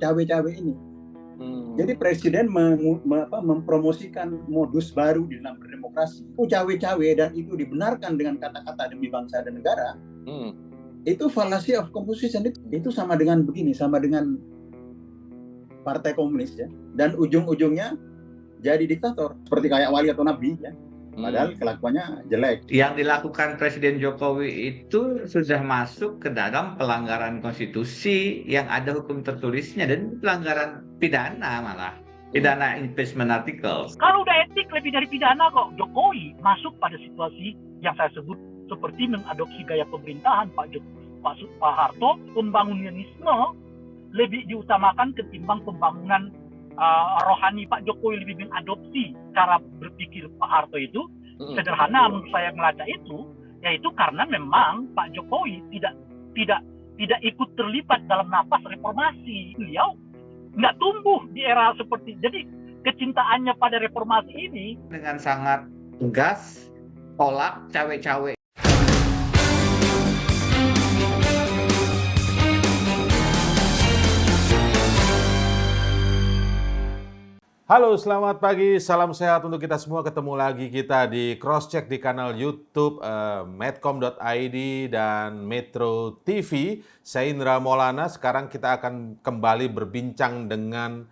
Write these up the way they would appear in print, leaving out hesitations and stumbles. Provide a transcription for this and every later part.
cawe-cawe ini. Jadi presiden mempromosikan modus baru di dalam berdemokrasi. Itu cawe-cawe dan itu dibenarkan dengan kata-kata demi bangsa dan negara. Itu fallacy of composition, itu sama dengan begini, sama dengan partai komunis ya. Dan ujung-ujungnya jadi diktator seperti kayak wali atau nabi ya. Padahal kelakuannya jelek. Yang dilakukan Presiden Jokowi itu sudah masuk ke dalam pelanggaran konstitusi yang ada hukum tertulisnya dan pelanggaran pidana malah. Pidana impeachment articles. Kalau udah etik lebih dari pidana kok. Jokowi masuk pada situasi yang saya sebut seperti mengadopsi gaya pemerintahan Pak Harto, pembangunanisme lebih diutamakan ketimbang pembangunan rohani. Pak Jokowi lebih mengadopsi cara berpikir Pak Harto itu. Sederhana menurut saya melacak itu, yaitu karena memang Pak Jokowi tidak ikut terlibat dalam napas reformasi. Beliau nggak tumbuh di era seperti, jadi kecintaannya pada reformasi ini dengan sangat tegas tolak cawe-cawe. Halo, selamat pagi, salam sehat untuk kita semua. Ketemu lagi kita di Crosscheck di kanal YouTube medcom.id dan Metro TV. Saya Indra Maulana. Sekarang kita akan kembali berbincang dengan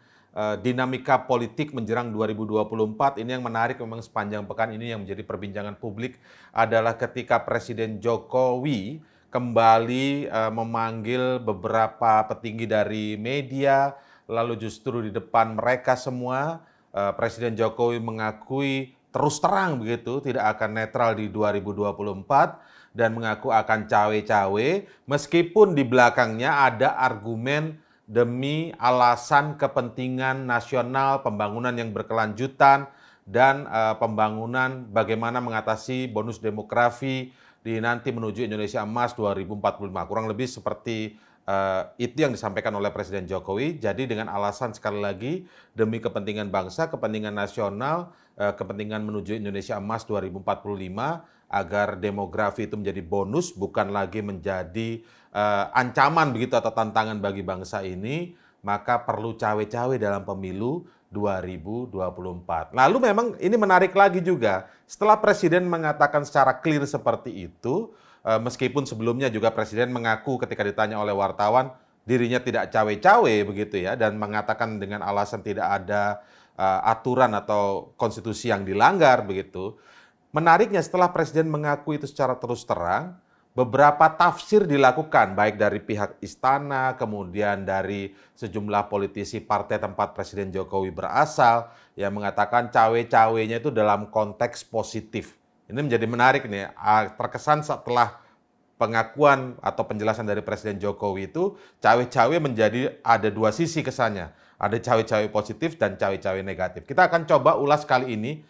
dinamika politik menjelang 2024. Ini yang menarik memang sepanjang pekan ini yang menjadi perbincangan publik adalah ketika Presiden Jokowi kembali memanggil beberapa petinggi dari media. Lalu justru di depan mereka semua, Presiden Jokowi mengakui terus terang begitu tidak akan netral di 2024 dan mengaku akan cawe-cawe meskipun di belakangnya ada argumen demi alasan kepentingan nasional, pembangunan yang berkelanjutan, dan pembangunan bagaimana mengatasi bonus demografi di nanti menuju Indonesia Emas 2045. Kurang lebih seperti itu yang disampaikan oleh Presiden Jokowi. Jadi dengan alasan sekali lagi demi kepentingan bangsa, kepentingan nasional, kepentingan menuju Indonesia Emas 2045 agar demografi itu menjadi bonus bukan lagi menjadi ancaman begitu atau tantangan bagi bangsa ini, maka perlu cawe-cawe dalam pemilu 2024. Lalu memang ini menarik lagi juga setelah Presiden mengatakan secara clear seperti itu. Meskipun sebelumnya juga Presiden mengaku ketika ditanya oleh wartawan dirinya tidak cawe-cawe begitu ya, dan mengatakan dengan alasan tidak ada aturan atau konstitusi yang dilanggar begitu. Menariknya setelah Presiden mengaku itu secara terus terang, beberapa tafsir dilakukan baik dari pihak istana, kemudian dari sejumlah politisi partai tempat Presiden Jokowi berasal yang mengatakan cawe-cawenya itu dalam konteks positif. Ini menjadi menarik nih, terkesan setelah pengakuan atau penjelasan dari Presiden Jokowi itu, cawe-cawe menjadi ada dua sisi kesannya. Ada cawe-cawe positif dan cawe-cawe negatif. Kita akan coba ulas kali ini,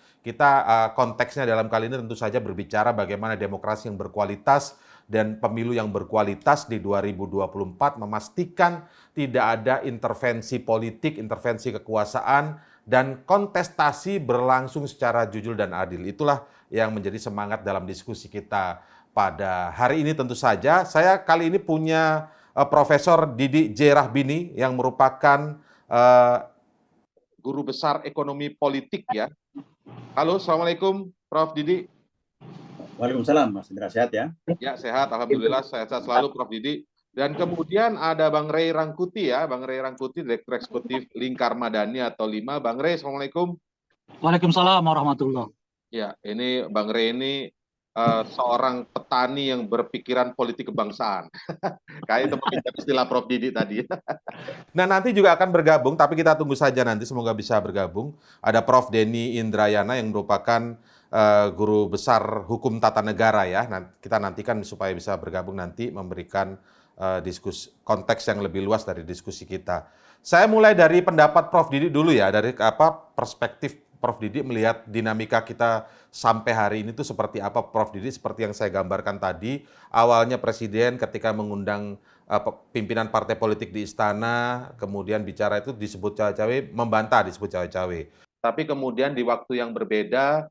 konteksnya dalam kali ini tentu saja berbicara bagaimana demokrasi yang berkualitas dan pemilu yang berkualitas di 2024 memastikan tidak ada intervensi politik, intervensi kekuasaan, dan kontestasi berlangsung secara jujur dan adil. Itulah yang menjadi semangat dalam diskusi kita pada hari ini tentu saja. Saya kali ini punya Profesor Didi J. Rahbini yang merupakan guru besar ekonomi politik ya. Halo, Assalamualaikum Prof. Didi. Waalaikumsalam, Mas Indra, sehat ya? Ya, sehat. Alhamdulillah, sehat selalu Prof. Didi. Dan kemudian ada Bang Ray Rangkuti ya, Bang Ray Rangkuti, Direktur Eksekutif Lingkar Madani atau LIMA. Bang Ray, Assalamualaikum. Waalaikumsalam warahmatullahi. Ya, ini Bang Ray ini seorang petani yang berpikiran politik kebangsaan. Kayak itu mungkin istilah Prof. Didi tadi. Nah, nanti juga akan bergabung, tapi kita tunggu saja nanti, semoga bisa bergabung. Ada Prof. Denny Indrayana yang merupakan guru besar hukum tata negara ya. Kita nantikan supaya bisa bergabung nanti memberikan diskusi konteks yang lebih luas dari diskusi kita. Saya mulai dari pendapat Prof. Didi dulu ya, dari perspektif Prof. Didi melihat dinamika kita sampai hari ini itu seperti apa, Prof. Didi? Seperti yang saya gambarkan tadi, awalnya Presiden ketika mengundang pimpinan partai politik di istana, kemudian bicara itu disebut cawe-cawe, membantah disebut cawe-cawe. Tapi kemudian di waktu yang berbeda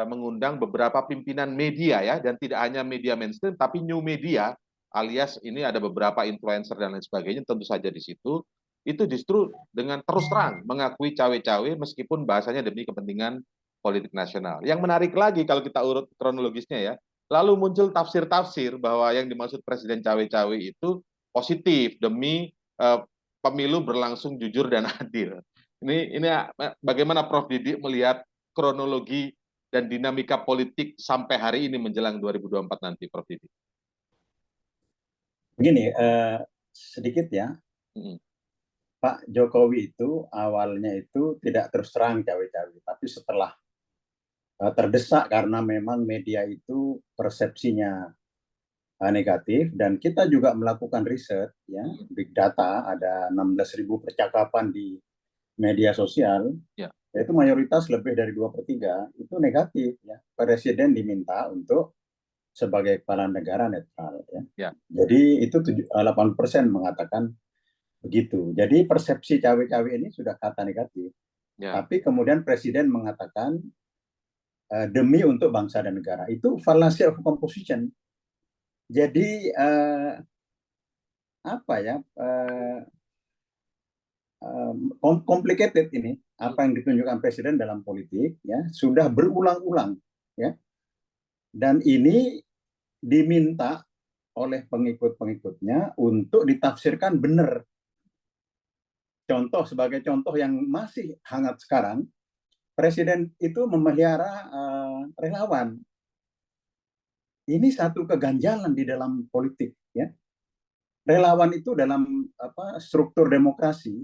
mengundang beberapa pimpinan media ya, dan tidak hanya media mainstream, tapi new media, alias ini ada beberapa influencer dan lain sebagainya, tentu saja di situ. itu justru dengan terus terang mengakui cawe-cawe meskipun bahasanya demi kepentingan politik nasional. Yang menarik lagi kalau kita urut kronologisnya ya, lalu muncul tafsir-tafsir bahwa yang dimaksud Presiden cawe-cawe itu positif demi pemilu berlangsung jujur dan adil. Ini bagaimana Prof. Didik melihat kronologi dan dinamika politik sampai hari ini menjelang 2024 nanti, Prof. Didik? Begini, sedikit ya. Pak Jokowi itu awalnya itu tidak terus terang cawe-cawe, tapi setelah terdesak karena memang media itu persepsinya negatif, dan kita juga melakukan riset ya, big data, ada 16.000 percakapan di media sosial, yaitu mayoritas lebih dari 2/3 itu negatif ya. Presiden diminta untuk sebagai kepala negara netral ya. Jadi itu 80% mengatakan begitu. Jadi persepsi cawe-cawe ini sudah kata negatif. Tapi kemudian Presiden mengatakan demi untuk bangsa dan negara. Itu fallacy of composition. Jadi apa ya, complicated ini apa yang ditunjukkan Presiden dalam politik ya, sudah berulang-ulang ya. Dan ini diminta oleh pengikut-pengikutnya untuk ditafsirkan benar. Contoh, sebagai contoh yang masih hangat sekarang, Presiden itu memelihara relawan. Ini satu keganjalan di dalam politik ya. Relawan itu dalam struktur demokrasi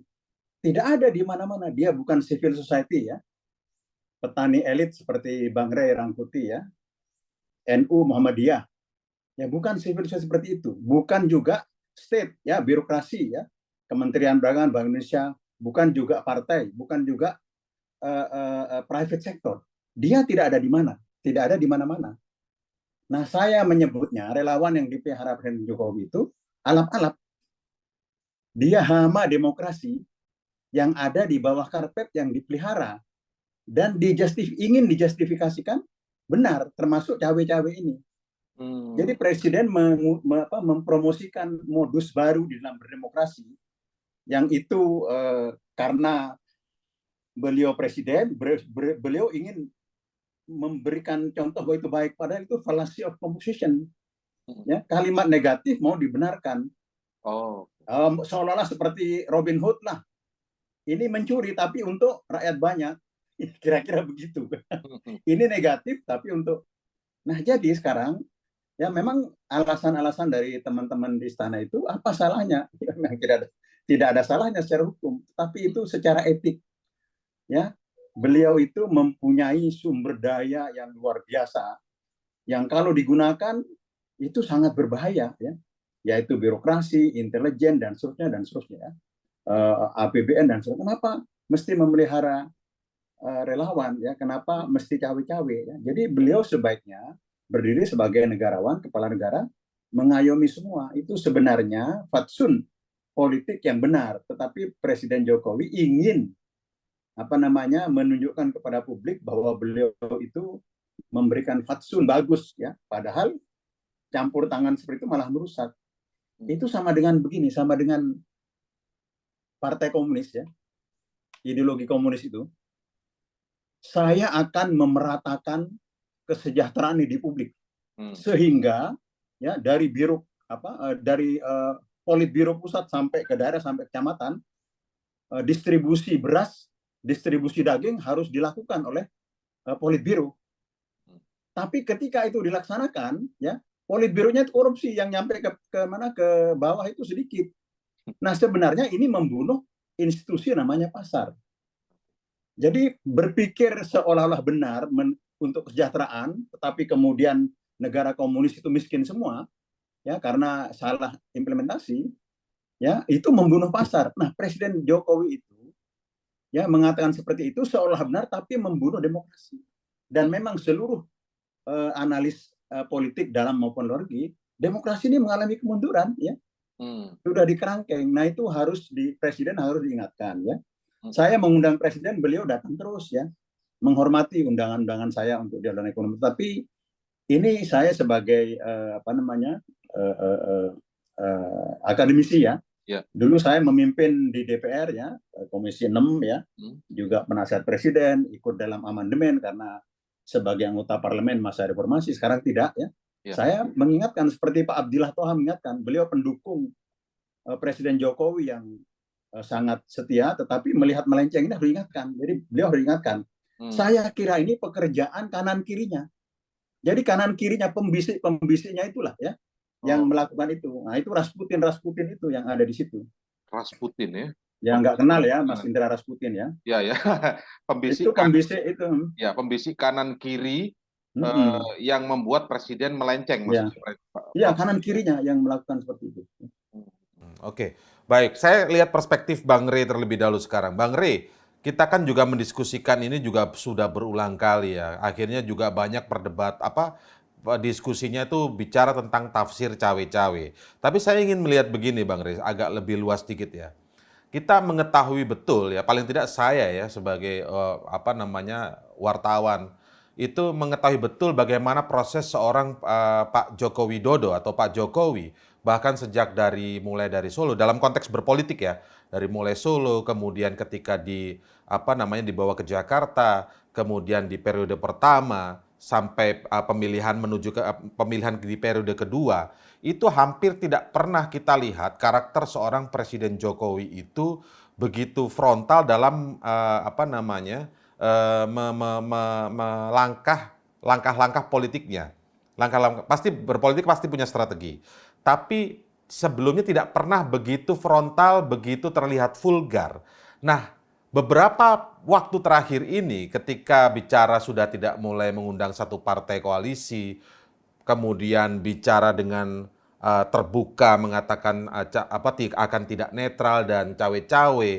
tidak ada di mana-mana. Dia bukan civil society ya. Petani elit seperti Bang Ray Rangkuti ya. NU Muhammadiyah. Ya bukan civil society seperti itu. Bukan juga state ya, birokrasi ya. Kementerian Perdagangan, Bank Indonesia, bukan juga partai, bukan juga private sector. Dia tidak ada di mana, tidak ada di mana-mana. Nah, saya menyebutnya relawan yang dipelihara Presiden Jokowi itu alap-alap. Dia hama demokrasi yang ada di bawah karpet yang dipelihara dan ingin dijustifikasikan benar, termasuk cawe-cawe ini. Jadi Presiden mempromosikan modus baru di dalam berdemokrasi, yang itu karena beliau Presiden, beliau ingin memberikan contoh bahwa itu baik, padahal itu fallacy of composition. Ya, kalimat negatif mau dibenarkan. Seolah-olah seperti Robin Hood lah. Ini mencuri tapi untuk rakyat banyak. Kira-kira begitu. Ini negatif tapi untuk. Nah, jadi sekarang ya memang alasan-alasan dari teman-teman di istana itu apa salahnya? Memang tidak ada salahnya secara hukum, tapi itu secara etik. Ya, beliau itu mempunyai sumber daya yang luar biasa, yang kalau digunakan itu sangat berbahaya, ya, yaitu birokrasi, intelijen dan seterusnya, APBN dan seterusnya. Kenapa mesti memelihara relawan? Ya, kenapa mesti cawe-cawe? Ya? Jadi beliau sebaiknya berdiri sebagai negarawan, kepala negara, mengayomi semua. Itu sebenarnya fatsun politik yang benar, tetapi Presiden Jokowi ingin menunjukkan kepada publik bahwa beliau itu memberikan fatsun bagus, ya, padahal campur tangan seperti itu malah merusak. Itu sama dengan begini, sama dengan Partai Komunis, ya, ideologi komunis itu. Saya akan memeratakan kesejahteraan di publik, sehingga ya dari Politbiro pusat sampai ke daerah sampai kecamatan, distribusi beras, distribusi daging harus dilakukan oleh Politbiro. Tapi ketika itu dilaksanakan, ya, Politbironya korupsi, yang nyampe ke bawah itu sedikit. Nah, sebenarnya ini membunuh institusi namanya pasar. Jadi berpikir seolah-olah benar untuk kesejahteraan, tetapi kemudian negara komunis itu miskin semua, ya, karena salah implementasi, ya, itu membunuh pasar. Nah, Presiden Jokowi itu ya mengatakan seperti itu seolah benar, tapi membunuh demokrasi. Dan memang seluruh analis politik dalam maupun luar negeri, demokrasi ini mengalami kemunduran, ya, sudah dikerangkeng. Nah, itu Presiden harus diingatkan, ya. Saya mengundang Presiden, beliau datang terus, ya, menghormati undangan-undangan saya untuk dialog ekonomi. Tapi ini saya sebagai akademisi, ya, Dulu saya memimpin di DPR ya, Komisi 6 ya, juga penasihat presiden, ikut dalam amandemen karena sebagai anggota parlemen masa reformasi, sekarang tidak ya. Saya mengingatkan seperti Pak Abdillah Toha mengingatkan, beliau pendukung Presiden Jokowi yang sangat setia, tetapi melihat melenceng ini harus diingatkan. Jadi beliau harus diingatkan. Saya kira ini pekerjaan kanan kirinya. Jadi kanan kirinya pembisik-pembisiknya itulah ya yang melakukan itu. Nah itu Rasputin itu yang ada di situ. Rasputin ya? Yang nggak kenal ya Mas Indra Rasputin ya? Ya. Pembisik itu pembisik itu. Ya, pembisik kanan kiri yang membuat presiden melenceng. Iya, kanan kirinya yang melakukan seperti itu. Oke, baik. Saya lihat perspektif Bang Rey terlebih dahulu sekarang. Bang Rey, kita kan juga mendiskusikan ini juga sudah berulang kali ya. Akhirnya juga banyak diskusinya itu bicara tentang tafsir cawe-cawe. Tapi saya ingin melihat begini Bang Rey, agak lebih luas sedikit ya. Kita mengetahui betul ya, paling tidak saya ya sebagai wartawan itu mengetahui betul bagaimana proses seorang Pak Joko Widodo atau Pak Jokowi bahkan mulai dari Solo dalam konteks berpolitik ya, dari mulai Solo kemudian ketika dibawa ke Jakarta, kemudian di periode pertama sampai pemilihan menuju ke pemilihan di periode kedua, itu hampir tidak pernah kita lihat karakter seorang Presiden Jokowi itu begitu frontal dalam langkah-langkah politiknya. Pasti berpolitik pasti punya strategi. Tapi sebelumnya tidak pernah begitu frontal, begitu terlihat vulgar. Nah, beberapa waktu terakhir ini ketika bicara sudah tidak mulai mengundang satu partai koalisi, kemudian bicara dengan terbuka mengatakan akan tidak netral dan cawe-cawe,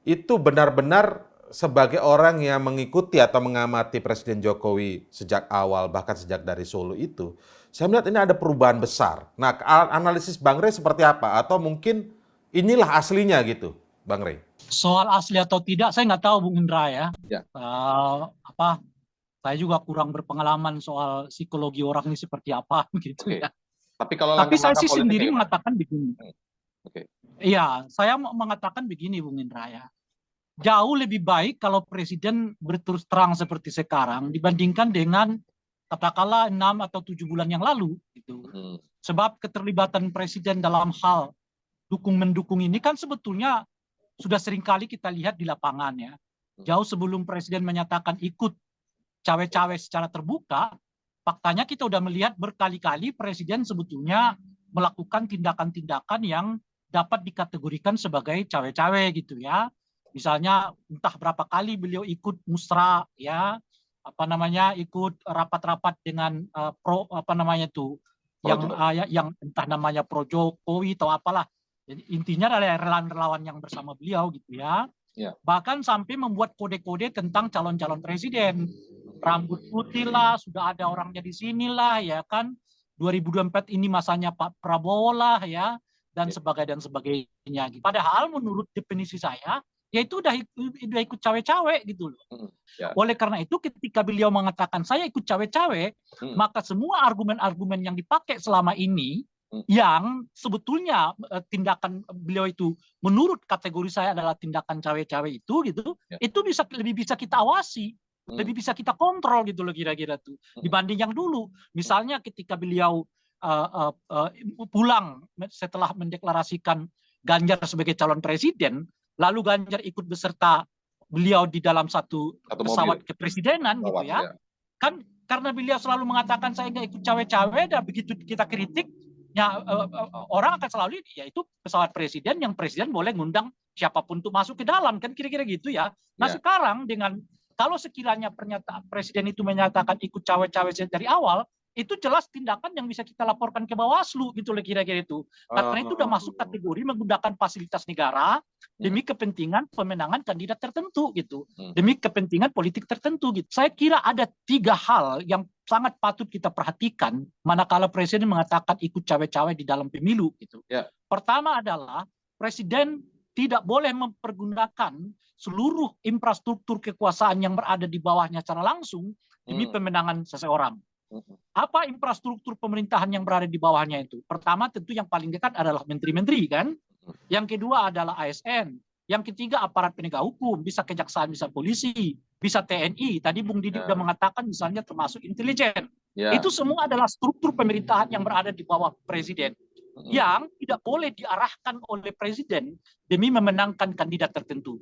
itu benar-benar sebagai orang yang mengikuti atau mengamati Presiden Jokowi sejak awal, bahkan sejak dari Solo itu, saya melihat ini ada perubahan besar. Nah, analisis Bang Rey seperti apa? Atau mungkin inilah aslinya gitu, Bang Rey? Soal asli atau tidak, saya nggak tahu Bung Indra ya. Saya juga kurang berpengalaman soal psikologi orang ini seperti apa gitu ya. Tapi saya sih sendiri mengatakan begini. Iya, saya mengatakan begini Bung Indra ya. Jauh lebih baik kalau presiden berterus terang seperti sekarang dibandingkan dengan katakanlah 6 atau 7 bulan yang lalu gitu. Sebab keterlibatan presiden dalam hal dukung-mendukung ini kan sebetulnya sudah seringkali kita lihat di lapangan ya. Jauh sebelum presiden menyatakan ikut cawe-cawe secara terbuka, faktanya kita udah melihat berkali-kali presiden sebetulnya melakukan tindakan-tindakan yang dapat dikategorikan sebagai cawe-cawe gitu ya. Misalnya entah berapa kali beliau ikut musra ya, ikut rapat-rapat dengan yang entah namanya pro Jokowi atau apalah. Jadi intinya adalah relawan-relawan yang bersama beliau gitu ya. Bahkan sampai membuat kode-kode tentang calon-calon presiden. Rambut putih lah, sudah ada orangnya di sini lah ya kan. 2024 ini masanya Pak Prabowo lah ya, dan sebagainya gitu. Padahal menurut definisi saya, ya itu udah ikut cawe-cawe gitu loh. Oleh karena itu ketika beliau mengatakan saya ikut cawe-cawe, maka semua argumen-argumen yang dipakai selama ini yang sebetulnya tindakan beliau itu menurut kategori saya adalah tindakan cawe-cawe itu gitu, itu lebih bisa kita awasi, lebih bisa kita kontrol gitu loh kira-kira tuh dibanding yang dulu. Misalnya ketika beliau pulang setelah mendeklarasikan Ganjar sebagai calon presiden, lalu Ganjar ikut beserta beliau di dalam satu pesawat kepresidenan gitu ya. Kan karena beliau selalu mengatakan saya nggak ikut cawe-cawe, dan begitu kita kritik, ya orang akan selalu ya itu pesawat presiden yang presiden boleh ngundang siapapun untuk masuk ke dalam, kan kira-kira gitu ya. Nah sekarang dengan kalau sekiranya pernyataan presiden itu menyatakan ikut cawe-cawe dari awal, itu jelas tindakan yang bisa kita laporkan ke Bawaslu gitu loh kira-kira itu. Karena itu udah masuk kategori menggunakan fasilitas negara demi kepentingan pemenangan kandidat tertentu gitu. Demi kepentingan politik tertentu gitu. Saya kira ada 3 hal yang sangat patut kita perhatikan manakala presiden mengatakan ikut cawe-cawe di dalam pemilu gitu. Pertama adalah presiden tidak boleh mempergunakan seluruh infrastruktur kekuasaan yang berada di bawahnya secara langsung demi pemenangan seseorang. Apa infrastruktur pemerintahan yang berada di bawahnya itu? Pertama tentu yang paling dekat adalah menteri-menteri kan. Yang kedua adalah ASN. Yang ketiga aparat penegak hukum, bisa kejaksaan, bisa polisi, bisa TNI. Tadi Bung Didi sudah mengatakan misalnya termasuk intelijen. Itu semua adalah struktur pemerintahan yang berada di bawah presiden, yang tidak boleh diarahkan oleh presiden demi memenangkan kandidat tertentu.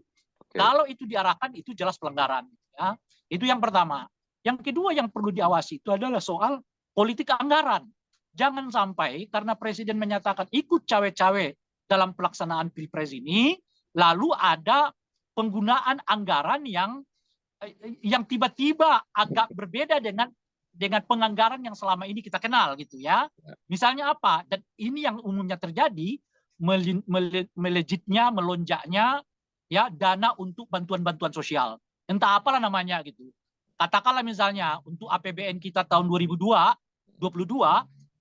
Kalau itu diarahkan, itu jelas pelanggaran. Ya. Itu yang pertama. Yang kedua yang perlu diawasi itu adalah soal politik anggaran. Jangan sampai karena presiden menyatakan ikut cawe-cawe dalam pelaksanaan pilpres ini, lalu ada penggunaan anggaran yang tiba-tiba agak berbeda dengan penganggaran yang selama ini kita kenal gitu ya. Misalnya apa? Dan ini yang umumnya terjadi, melejitnya, melonjaknya ya dana untuk bantuan-bantuan sosial. Entah apalah namanya gitu. Katakanlah misalnya untuk APBN kita tahun 2022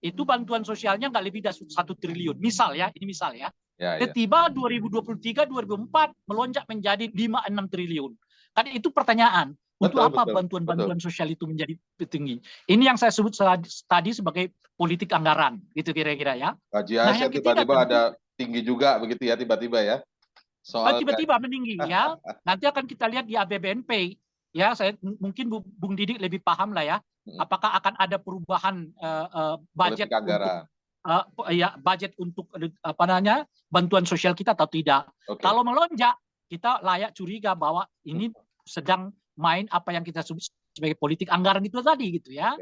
itu bantuan sosialnya nggak lebih dari 1 triliun. Misal ya, ini misal ya. Tiba 2023, 2004 melonjak menjadi 5-6 triliun. Kan itu pertanyaan. Untuk apa bantuan-bantuan sosial itu menjadi tinggi? Ini yang saya sebut tadi sebagai politik anggaran, gitu kira-kira ya. Gaji ASN tiba-tiba ada tinggi juga begitu ya, tiba-tiba ya. Soal tiba-tiba meninggi ya. Nanti akan kita lihat di APBNP. Ya, saya mungkin Bung Didik lebih paham lah ya. Apakah akan ada perubahan budget untuk budget untuk bantuan sosial kita atau tidak. Kalau melonjak, kita layak curiga bahwa ini sedang main apa yang kita sebut sebagai politik anggaran itu tadi gitu ya.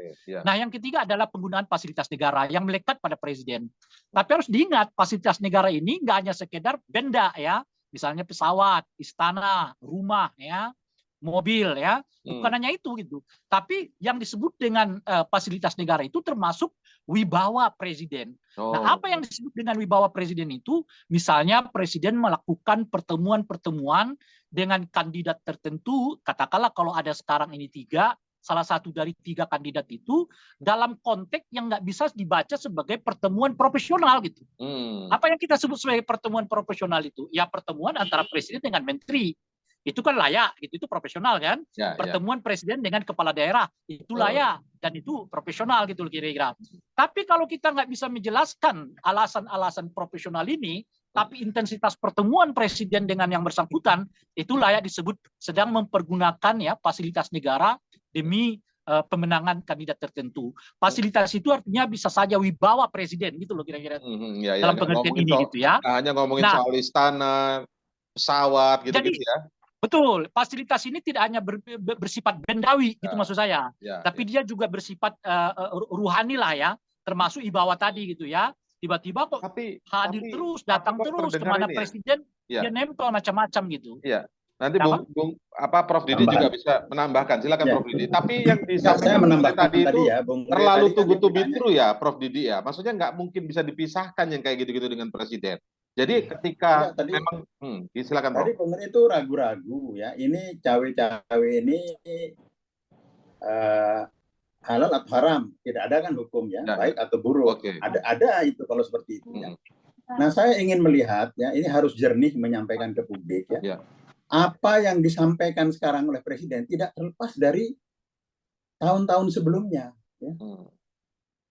Nah, yang ketiga adalah penggunaan fasilitas negara yang melekat pada presiden. Tapi harus diingat fasilitas negara ini nggak hanya sekedar benda ya, misalnya pesawat, istana, rumah ya, mobil ya, bukan hanya itu gitu. Tapi yang disebut dengan fasilitas negara itu termasuk wibawa presiden. Nah, apa yang disebut dengan wibawa presiden itu? Misalnya presiden melakukan pertemuan-pertemuan dengan kandidat tertentu, katakanlah kalau ada sekarang ini 3, salah satu dari 3 kandidat itu dalam konteks yang nggak bisa dibaca sebagai pertemuan profesional gitu. Apa yang kita sebut sebagai pertemuan profesional itu? Ya pertemuan antara presiden dengan menteri. Itu kan layak, itu profesional kan? Pertemuan presiden dengan kepala daerah, itu layak dan itu profesional gitu kira-kira. Tapi kalau kita nggak bisa menjelaskan alasan-alasan profesional ini, tapi intensitas pertemuan presiden dengan yang bersangkutan itu layak disebut sedang mempergunakan ya fasilitas negara demi pemenangan kandidat tertentu. Fasilitas itu artinya bisa saja wibawa presiden gitu loh kira-kira. Dalam pengertian ini gitu ya. Hanya ngomongin soal istana, pesawat gitu-gitu ya. Betul, fasilitas ini tidak hanya bersifat bendawi gitu maksud saya, tapi dia juga bersifat ruhani lah ya, termasuk wibawa tadi gitu ya. Tiba-tiba kok hadir terus, datang terus kemana presiden, dia nempel macam-macam gitu. Iya. Nanti Prof Didi juga bisa menambahkan. Silakan Prof Didi. Tapi yang disampaikan tadi itu terlalu tugu-tugu ya, Prof Didi ya. Maksudnya nggak mungkin bisa dipisahkan yang kayak gitu-gitu dengan presiden. Jadi ketika memang, silakan Prof. Tadi pemerintah itu ragu-ragu ya. Ini cawe-cawe ini halal atau haram, tidak ada kan hukumnya, baik atau buruk. Ada itu kalau seperti itu. Ya. Nah, saya ingin melihat ya, ini harus jernih menyampaikan ke publik ya. Apa yang disampaikan sekarang oleh presiden tidak terlepas dari tahun-tahun sebelumnya. Ya.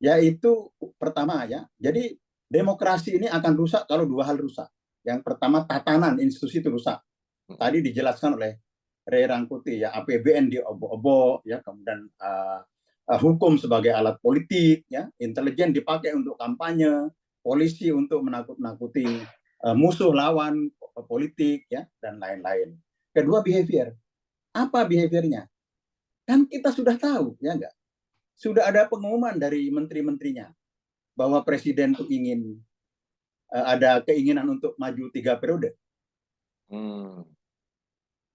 Yaitu pertama ya, jadi demokrasi ini akan rusak kalau 2 hal rusak. Yang pertama tatanan institusi itu rusak. Tadi dijelaskan oleh Ray Rangkuti ya, APBN diobok-obok ya, kemudian hukum sebagai alat politik ya, intelijen dipakai untuk kampanye, polisi untuk menakut-nakuti musuh lawan politik ya, dan lain-lain. Kedua, behavior. Apa behaviornya? Kan kita sudah tahu ya enggak? Sudah ada pengumuman dari menteri-menterinya bahwa presiden itu ingin ada keinginan untuk maju 3 periode.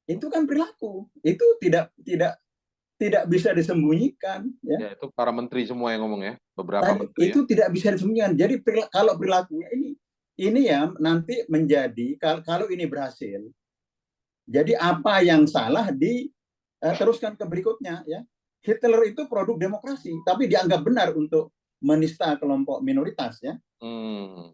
Itu kan perilaku. Itu tidak bisa disembunyikan. Ya, itu para menteri semua yang ngomong ya, beberapa menteri. Itu tidak bisa disembunyikan. Jadi kalau perilakunya ini ya nanti menjadi kalau ini berhasil, jadi apa yang salah diteruskan ke berikutnya ya. Hitler itu produk demokrasi, tapi dianggap benar untuk menista kelompok minoritas ya.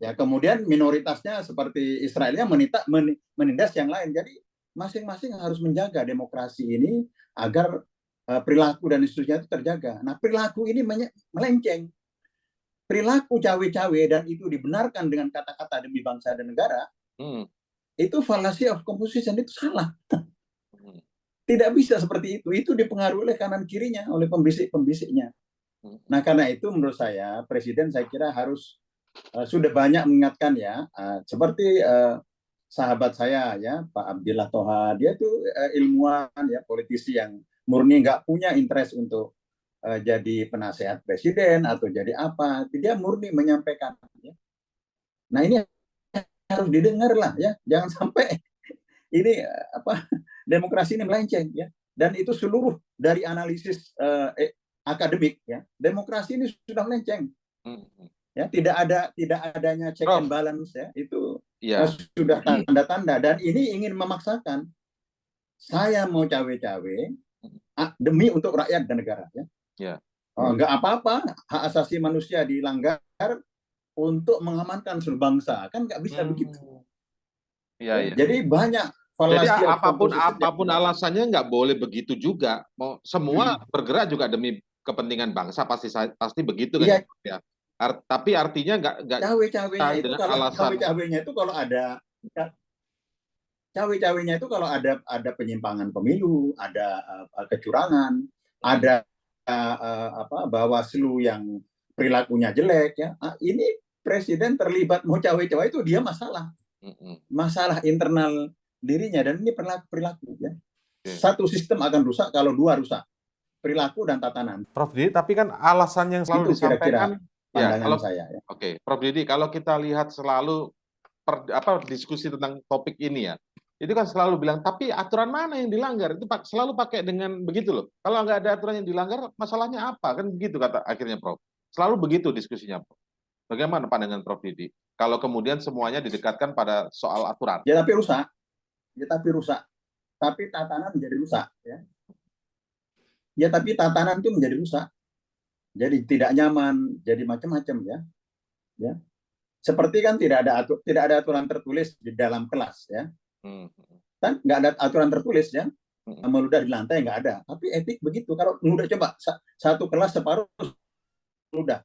Ya kemudian minoritasnya seperti Israelnya menindas yang lain. Jadi masing-masing harus menjaga demokrasi ini agar perilaku dan institusinya itu terjaga. Nah, perilaku ini melenceng. Perilaku cawe-cawe dan itu dibenarkan dengan kata-kata demi bangsa dan negara, Itu fallacy of composition, itu salah. Tidak bisa seperti itu. Itu dipengaruhi oleh kanan kirinya, oleh pembisik-pembisiknya. Nah, karena itu menurut saya Presiden saya kira harus sudah banyak mengingatkan ya, seperti sahabat saya ya Pak Abdillah Toha, dia tuh ilmuwan ya, politisi yang murni, nggak punya interest untuk jadi penasehat presiden atau jadi apa, dia murni menyampaikan. Ya. Nah ini harus didengar lah ya, jangan sampai ini demokrasi ini melenceng ya. Dan itu seluruh dari analisis akademik ya, demokrasi ini sudah melenceng. Ya, tidak adanya check and balance ya, itu sudah tanda-tanda, dan ini ingin memaksakan saya mau cawe-cawe demi untuk rakyat dan negara ya. Nggak apa-apa hak asasi manusia dilanggar untuk mengamankan seluruh bangsa, kan nggak bisa begitu. Jadi banyak fallacy. Jadi apapun alasannya nggak boleh begitu juga. Mau semua bergerak juga demi kepentingan bangsa, pasti begitu kan ya. Tapi artinya nggak cawe-cawenya itu kalau cawe-cawenya itu kalau ada cawe-cawenya itu kalau ada penyimpangan pemilu, ada kecurangan, ada Bawaslu yang perilakunya jelek ya. Ini presiden terlibat mau cawe-cawe, itu dia masalah internal dirinya, dan ini perilaku ya. Satu sistem akan rusak kalau dua rusak, perilaku dan tatanan. Prof Didi, tapi kan alasan yang selalu disampaikan pandangan saya ya. Oke, Prof Didi, kalau kita lihat selalu diskusi tentang topik ini ya, itu kan selalu bilang, tapi aturan mana yang dilanggar? Itu selalu pakai dengan begitu loh. Kalau nggak ada aturan yang dilanggar, masalahnya apa? Kan begitu kata akhirnya Prof. Selalu begitu diskusinya, Prof. Bagaimana pandangan Prof Didi? Kalau kemudian semuanya didekatkan pada soal aturan. Ya tapi rusak. Tapi tatanan menjadi rusak ya. Ya tapi tatanan itu menjadi rusak. Jadi tidak nyaman, jadi macam-macam ya. Ya. Seperti kan tidak ada aturan tertulis di dalam kelas ya. Kan nggak ada aturan tertulis ya. Meludah di lantai nggak ada. Tapi etik begitu. Kalau udah coba satu kelas separuh meludah,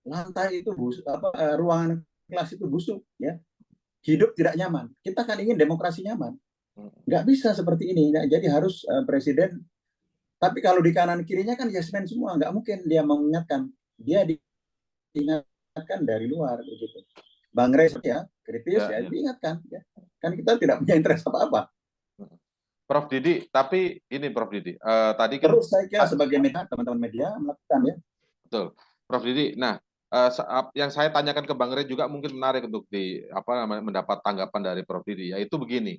lantai itu ruangan kelas itu busuk ya. Hidup tidak nyaman. Kita kan ingin demokrasi nyaman. Nggak bisa seperti ini. Nah, jadi harus presiden. Tapi kalau di kanan kirinya kan yes man semua, nggak mungkin dia mengingatkan. Dia diingatkan dari luar begitu. Bang Rey ya kritis ya diingatkan. Ya. Kan kita tidak punya interest apa-apa. Prof Didi, tapi ini Prof Didi, tadi kan terus saya kira sebagai media, teman-teman media melakukan ya. Betul, Prof Didi. Nah, yang saya tanyakan ke Bang Rey juga mungkin menarik untuk mendapat tanggapan dari Prof Didi, yaitu begini.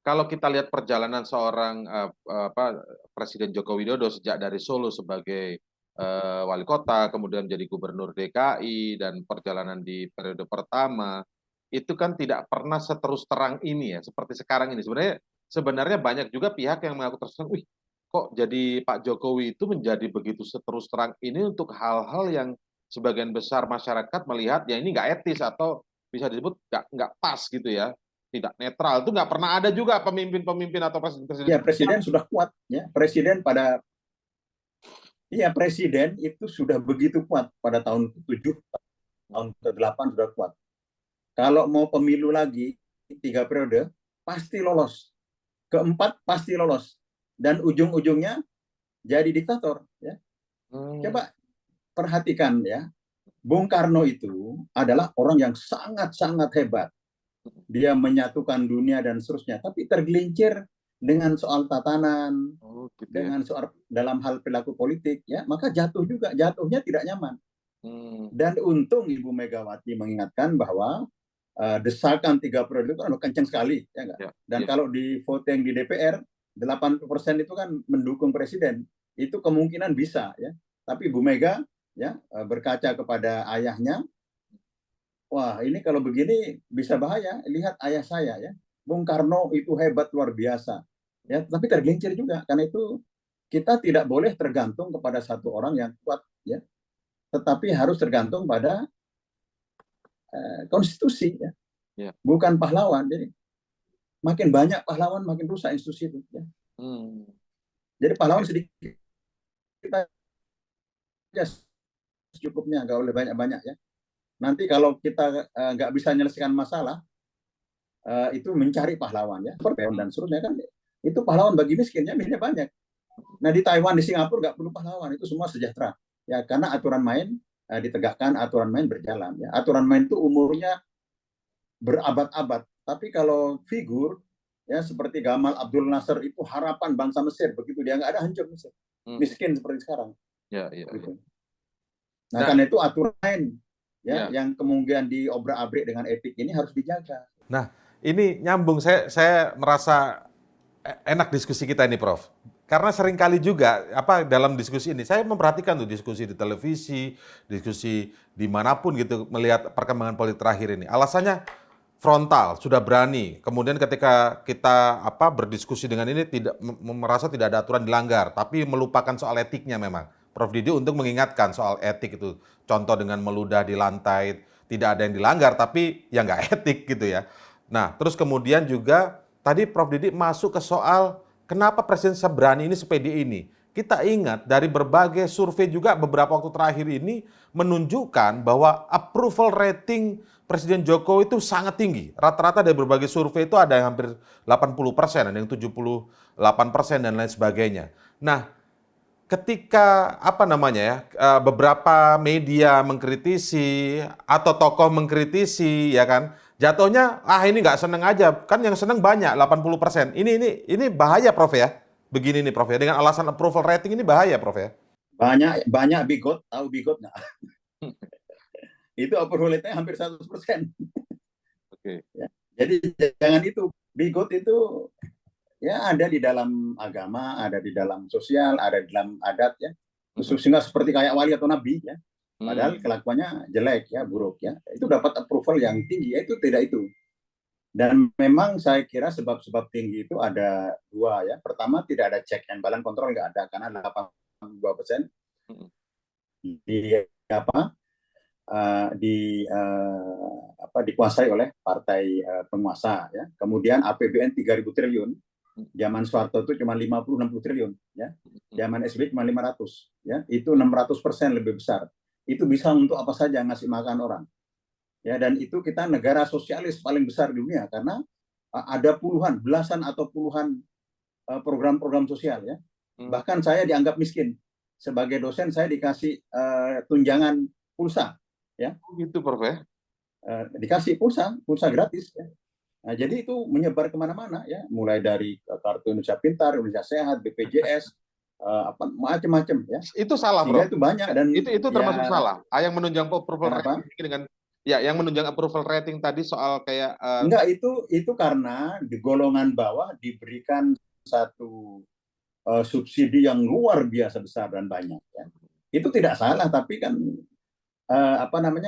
Kalau kita lihat perjalanan seorang Presiden Joko Widodo sejak dari Solo sebagai wali kota, kemudian menjadi gubernur DKI, dan perjalanan di periode pertama, itu kan tidak pernah seterus terang ini ya, seperti sekarang ini. Sebenarnya banyak juga pihak yang mengaku terus terang, wih, kok jadi Pak Jokowi itu menjadi begitu seterus terang ini untuk hal-hal yang sebagian besar masyarakat melihat ya ini nggak etis atau bisa disebut nggak pas gitu ya, tidak netral. Itu nggak pernah ada juga pemimpin-pemimpin atau presiden. Ya presiden sudah kuat ya, presiden itu sudah begitu kuat pada tahun ke-7, tahun ke-8 sudah kuat. Kalau mau pemilu lagi 3 periode pasti lolos, ke-4 pasti lolos, dan ujung-ujungnya jadi diktator ya. Coba perhatikan ya, Bung Karno itu adalah orang yang sangat-sangat hebat. Dia menyatukan dunia dan seterusnya, tapi tergelincir dengan soal tatanan, dengan soal dalam hal perilaku politik ya, maka jatuhnya tidak nyaman. Dan untung Ibu Megawati mengingatkan bahwa desakan 3 periode itu kan kencang sekali ya enggak? Dan kalau di voting di DPR 80% itu kan mendukung presiden, itu kemungkinan bisa ya. Tapi Bu Mega ya berkaca kepada ayahnya, wah ini kalau begini bisa bahaya. Lihat ayah saya ya, Bung Karno itu hebat luar biasa ya, tapi tergelincir juga. Karena itu kita tidak boleh tergantung kepada satu orang yang kuat ya, tetapi harus tergantung pada konstitusi ya. Bukan pahlawan. Jadi makin banyak pahlawan makin rusak institusi itu ya. Jadi pahlawan sedikit, kita secukupnya, nggak boleh banyak-banyak ya. Nanti kalau kita nggak bisa menyelesaikan masalah, itu mencari pahlawan ya, dan seterusnya kan, itu pahlawan bagi miskinnya banyak. Nah di Taiwan, di Singapura nggak perlu pahlawan, itu semua sejahtera ya, karena aturan main ditegakkan, aturan main berjalan ya. Aturan main itu umurnya berabad-abad. Tapi kalau figur ya seperti Gamal Abdul Nasser itu harapan bangsa Mesir, begitu dia nggak ada hancur Mesir, miskin seperti sekarang. Gitu. Nah karena itu aturan main ya yang kemudian diobrak-abrik dengan etik ini harus dijaga. Nah ini nyambung, saya merasa enak diskusi kita ini, Prof. Karena seringkali juga dalam diskusi ini saya memperhatikan tuh diskusi di televisi, diskusi dimanapun gitu, melihat perkembangan politik terakhir ini. Alasannya frontal, sudah berani. Kemudian ketika kita berdiskusi dengan ini tidak merasa tidak ada aturan dilanggar, tapi melupakan soal etiknya memang. Prof Didi untuk mengingatkan soal etik itu. Contoh dengan meludah di lantai, tidak ada yang dilanggar, tapi ya nggak etik gitu ya. Nah, terus kemudian juga tadi Prof Didi masuk ke soal kenapa Presiden seberani ini, sepede ini. Kita ingat dari berbagai survei juga beberapa waktu terakhir ini menunjukkan bahwa approval rating Presiden Jokowi itu sangat tinggi. Rata-rata dari berbagai survei itu ada yang hampir 80%, ada yang 78% dan lain sebagainya. Nah, ketika beberapa media mengkritisi atau tokoh mengkritisi ya kan, jatuhnya ini nggak seneng aja, kan yang seneng banyak 80%. Ini bahaya, Prof ya. Begini nih, Prof ya, dengan alasan approval rating ini bahaya, Prof ya. Banyak bigot, tahu bigot nggak? Itu approval rating hampir 100%. Oke. Ya. Jadi jangan itu, bigot itu ya ada di dalam agama, ada di dalam sosial, ada di dalam adat ya. Sehingga seperti kayak wali atau nabi ya. Padahal kelakuannya jelek ya, buruk ya. Itu dapat approval yang tinggi ya, itu tidak itu. Dan memang saya kira sebab-sebab tinggi itu ada dua ya. Pertama, tidak ada check and balance control, nggak ada, karena 82% dikuasai oleh partai penguasa ya. Kemudian APBN 3.000 triliun. Zaman Soeharto itu cuma 50-60 triliun ya. Zaman SBY cuma 500 ya. Itu 600% lebih besar. Itu bisa untuk apa saja, ngasih makan orang. Ya, dan itu kita negara sosialis paling besar di dunia karena ada belasan atau puluhan program-program sosial ya. Bahkan saya dianggap miskin. Sebagai dosen saya dikasih tunjangan pulsa ya. Gitu, Prof ya. Dikasih pulsa gratis ya. Nah, jadi itu menyebar kemana-mana ya, mulai dari kartu Indonesia Pintar, Indonesia Sehat, BPJS, macam-macam ya. Itu salah, Bro. Itu banyak dan itu termasuk salah. Yang menunjang approval rating dengan yang menunjang approval rating tadi soal kayak enggak, itu karena di golongan bawah diberikan satu subsidi yang luar biasa besar dan banyak ya. Itu tidak salah, tapi kan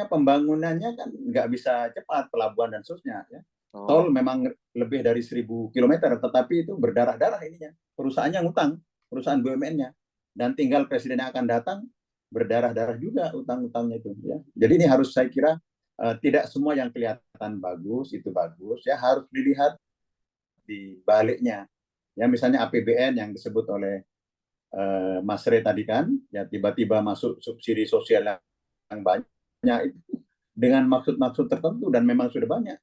pembangunannya kan nggak bisa cepat, pelabuhan dan seterusnya ya. Tol memang lebih dari 1.000 km, tetapi itu berdarah-darah ininya. Perusahaannya ngutang, perusahaan BUMN-nya. Dan tinggal presiden yang akan datang, berdarah-darah juga utang-utangnya itu. Ya. Jadi ini harus, saya kira, tidak semua yang kelihatan bagus, itu bagus. Ya, harus dilihat di baliknya. Ya, misalnya APBN yang disebut oleh Mas Re tadi kan, ya tiba-tiba masuk subsidi sosial yang banyak itu dengan maksud-maksud tertentu, dan memang sudah banyak.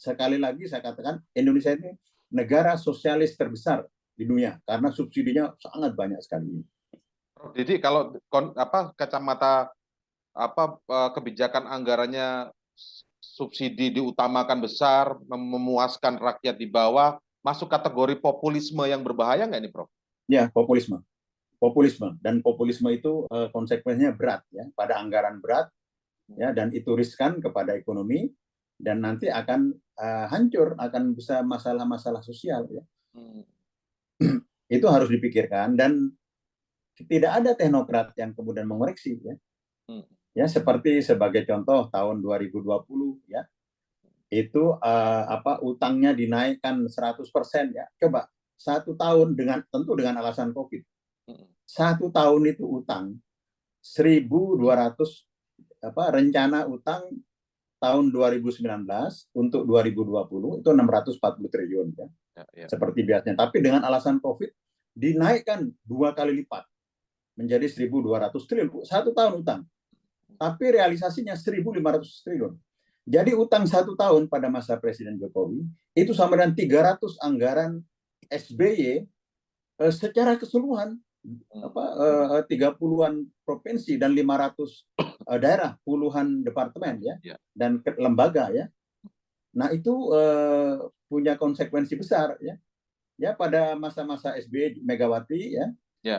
Sekali lagi saya katakan, Indonesia ini negara sosialis terbesar di dunia karena subsidinya sangat banyak sekali. Jadi kalau kacamata kebijakan anggarannya subsidi diutamakan besar, memuaskan rakyat di bawah, masuk kategori populisme yang berbahaya nggak ini, Prof? Ya, populisme. Dan populisme itu konsekuensinya berat ya, pada anggaran berat ya, dan itu riskan kepada ekonomi. Dan nanti akan hancur, akan bisa masalah-masalah sosial ya. Itu harus dipikirkan, dan tidak ada teknokrat yang kemudian mengoreksi ya. Ya, seperti sebagai contoh tahun 2020 ya. Itu utangnya dinaikkan 100% ya. Coba 1 tahun tentu dengan alasan Covid. 1 tahun itu utang 1.200 rencana utang tahun 2019 untuk 2020 itu 640 triliun ya. Seperti biasanya. Tapi dengan alasan Covid dinaikkan 2 kali lipat menjadi 1.200 triliun. 1 tahun utang. Tapi realisasinya 1.500 triliun. Jadi utang 1 tahun pada masa Presiden Jokowi itu sama dengan 300 anggaran SBY secara keseluruhan, 30-an provinsi dan 500 daerah, puluhan departemen ya, dan lembaga ya. Nah itu punya konsekuensi besar ya. Ya pada masa-masa SBY Megawati ya,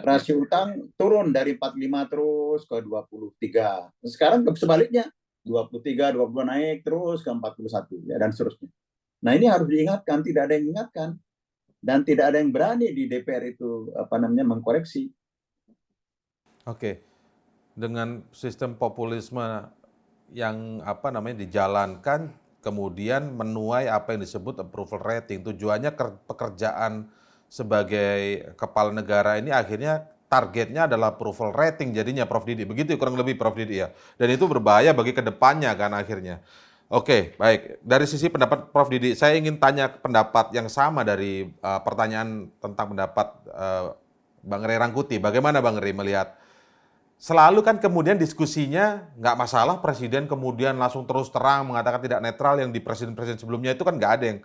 rasio utang turun dari 45 terus ke 23. Sekarang sebaliknya 23, 20 naik terus ke 41 ya, dan seterusnya. Nah ini harus diingatkan, tidak ada yang ingatkan dan tidak ada yang berani di DPR itu mengkoreksi. Oke, dengan sistem populisme yang dijalankan, kemudian menuai apa yang disebut approval rating. Tujuannya pekerjaan sebagai kepala negara ini akhirnya targetnya adalah approval rating jadinya, Prof. Didi. Begitu kurang lebih, Prof. Didi ya. Dan itu berbahaya bagi kedepannya kan akhirnya. Oke, baik. Dari sisi pendapat Prof. Didi, saya ingin tanya pendapat yang sama dari pertanyaan tentang pendapat Bang Ray Rangkuti. Bagaimana Bang Ray melihat? Selalu kan kemudian diskusinya nggak masalah presiden kemudian langsung terus terang mengatakan tidak netral, yang di presiden-presiden sebelumnya itu kan nggak ada yang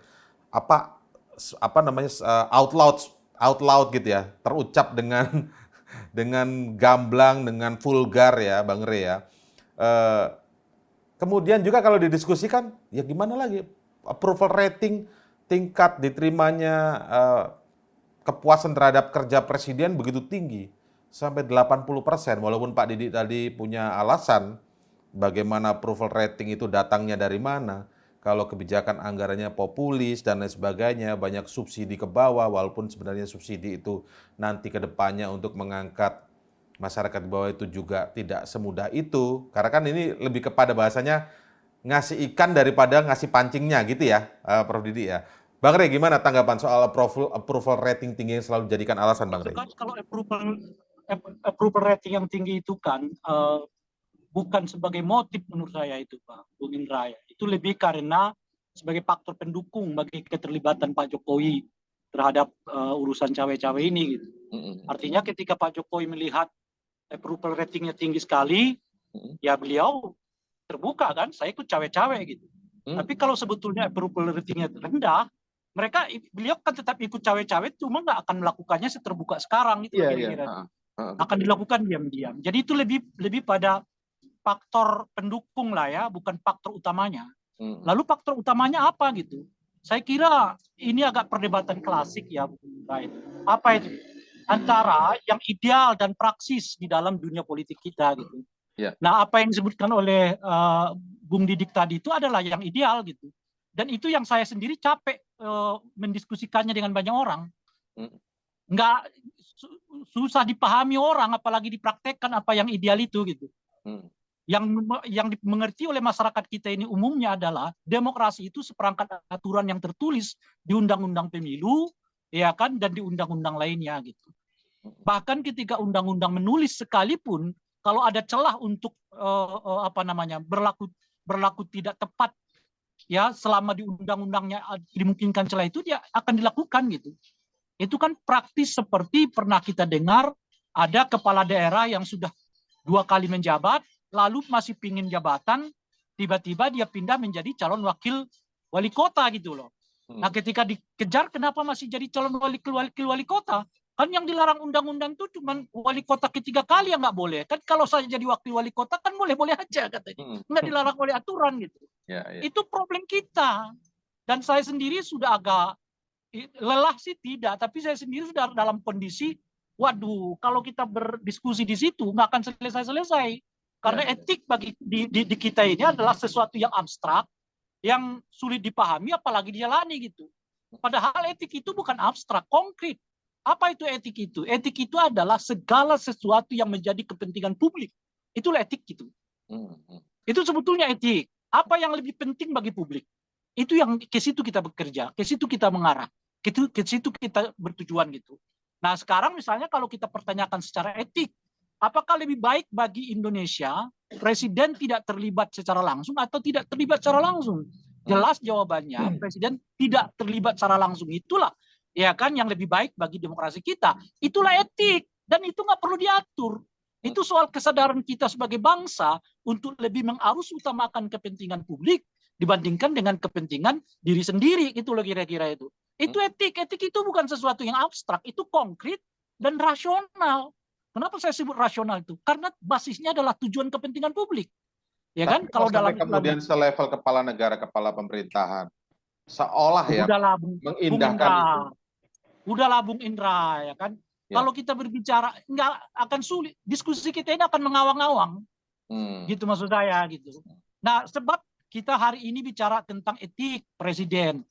out loud gitu ya, terucap dengan gamblang, dengan vulgar ya Bang Ray ya. Kemudian juga kalau didiskusikan ya gimana lagi, approval rating, tingkat diterimanya kepuasan terhadap kerja presiden begitu tinggi sampai 80%, walaupun Pak Didi tadi punya alasan bagaimana approval rating itu datangnya dari mana, kalau kebijakan anggarannya populis dan lain sebagainya, banyak subsidi ke bawah, walaupun sebenarnya subsidi itu nanti ke depannya untuk mengangkat masyarakat di bawah itu juga tidak semudah itu, karena kan ini lebih kepada bahasanya ngasih ikan daripada ngasih pancingnya gitu ya, Prof. Didi ya. Bang Ray, gimana tanggapan soal approval rating tinggi yang selalu dijadikan alasan, Bang Ray? Kalau approval rating yang tinggi itu kan bukan sebagai motif menurut saya itu, Pak Bung Indra. Itu lebih karena sebagai faktor pendukung bagi keterlibatan Pak Jokowi terhadap urusan cawe-cawe ini gitu. Artinya ketika Pak Jokowi melihat approval ratingnya tinggi sekali, ya beliau terbuka kan, saya ikut cawe-cawe gitu. Tapi kalau sebetulnya approval ratingnya rendah, beliau kan tetap ikut cawe-cawe, cuma nggak akan melakukannya seterbuka sekarang gitu kira-kira. Akan dilakukan diam-diam. Jadi itu lebih pada faktor pendukung lah ya, bukan faktor utamanya. Lalu faktor utamanya apa gitu? Saya kira ini agak perdebatan klasik ya, apa itu? Antara yang ideal dan praksis di dalam dunia politik kita gitu. Nah, apa yang disebutkan oleh Bung Didik tadi itu adalah yang ideal gitu. Dan itu yang saya sendiri capek mendiskusikannya dengan banyak orang. Nggak susah dipahami orang, apalagi dipraktekkan apa yang ideal itu gitu. Yang dimengerti oleh masyarakat kita ini umumnya adalah demokrasi itu seperangkat aturan yang tertulis di undang-undang pemilu, ya kan, dan di undang-undang lainnya gitu. Bahkan ketika undang-undang menulis sekalipun, kalau ada celah untuk berlaku tidak tepat, ya selama di undang-undangnya dimungkinkan celah itu, dia akan dilakukan gitu. Itu kan praktis seperti pernah kita dengar ada kepala daerah yang sudah 2 kali menjabat, lalu masih pingin jabatan, tiba-tiba dia pindah menjadi calon wakil wali kota gitu loh. Nah ketika dikejar kenapa masih jadi calon wali kota? Kan yang dilarang undang-undang itu cuma wali kota ketiga kali yang nggak boleh. Kan kalau saya jadi wakil wali kota kan boleh-boleh aja katanya. Nggak dilarang oleh aturan gitu. Itu problem kita. Dan saya sendiri sudah agak lelah sih tidak, tapi saya sendiri sudah dalam kondisi, waduh, kalau kita berdiskusi di situ nggak akan selesai-selesai. Karena etik bagi di kita ini adalah sesuatu yang abstrak, yang sulit dipahami, apalagi dijalani gitu. Padahal etik itu bukan abstrak, konkret. Apa itu etik itu? Etik itu adalah segala sesuatu yang menjadi kepentingan publik. Itulah etik gitu. Itu sebetulnya etik. Apa yang lebih penting bagi publik? Itu yang ke situ kita bekerja, ke situ kita mengarah, ke situ kita bertujuan gitu. Nah sekarang misalnya kalau kita pertanyakan secara etik, apakah lebih baik bagi Indonesia presiden tidak terlibat secara langsung atau tidak terlibat secara langsung? Jelas jawabannya presiden tidak terlibat secara langsung, itulah ya kan yang lebih baik bagi demokrasi kita. Itulah etik dan itu nggak perlu diatur. Itu soal kesadaran kita sebagai bangsa untuk lebih mengarus utamakan kepentingan publik dibandingkan dengan kepentingan diri sendiri gitu loh kira-kira itu. Itu etik itu bukan sesuatu yang abstrak, itu konkret dan rasional. Kenapa saya sebut rasional itu? Karena basisnya adalah tujuan kepentingan publik. Ya kan? Tapi Kalau sampai dalam kemudian selevel kepala negara, kepala pemerintahan, seolah ya udahlah Bung mengindahkan Indra. itu. Udahlah Bung Indra, ya kan? Ya. Kalau kita berbicara nggak akan sulit, diskusi kita ini akan mengawang-awang, gitu maksud saya gitu. Nah, sebab kita hari ini bicara tentang etik presiden.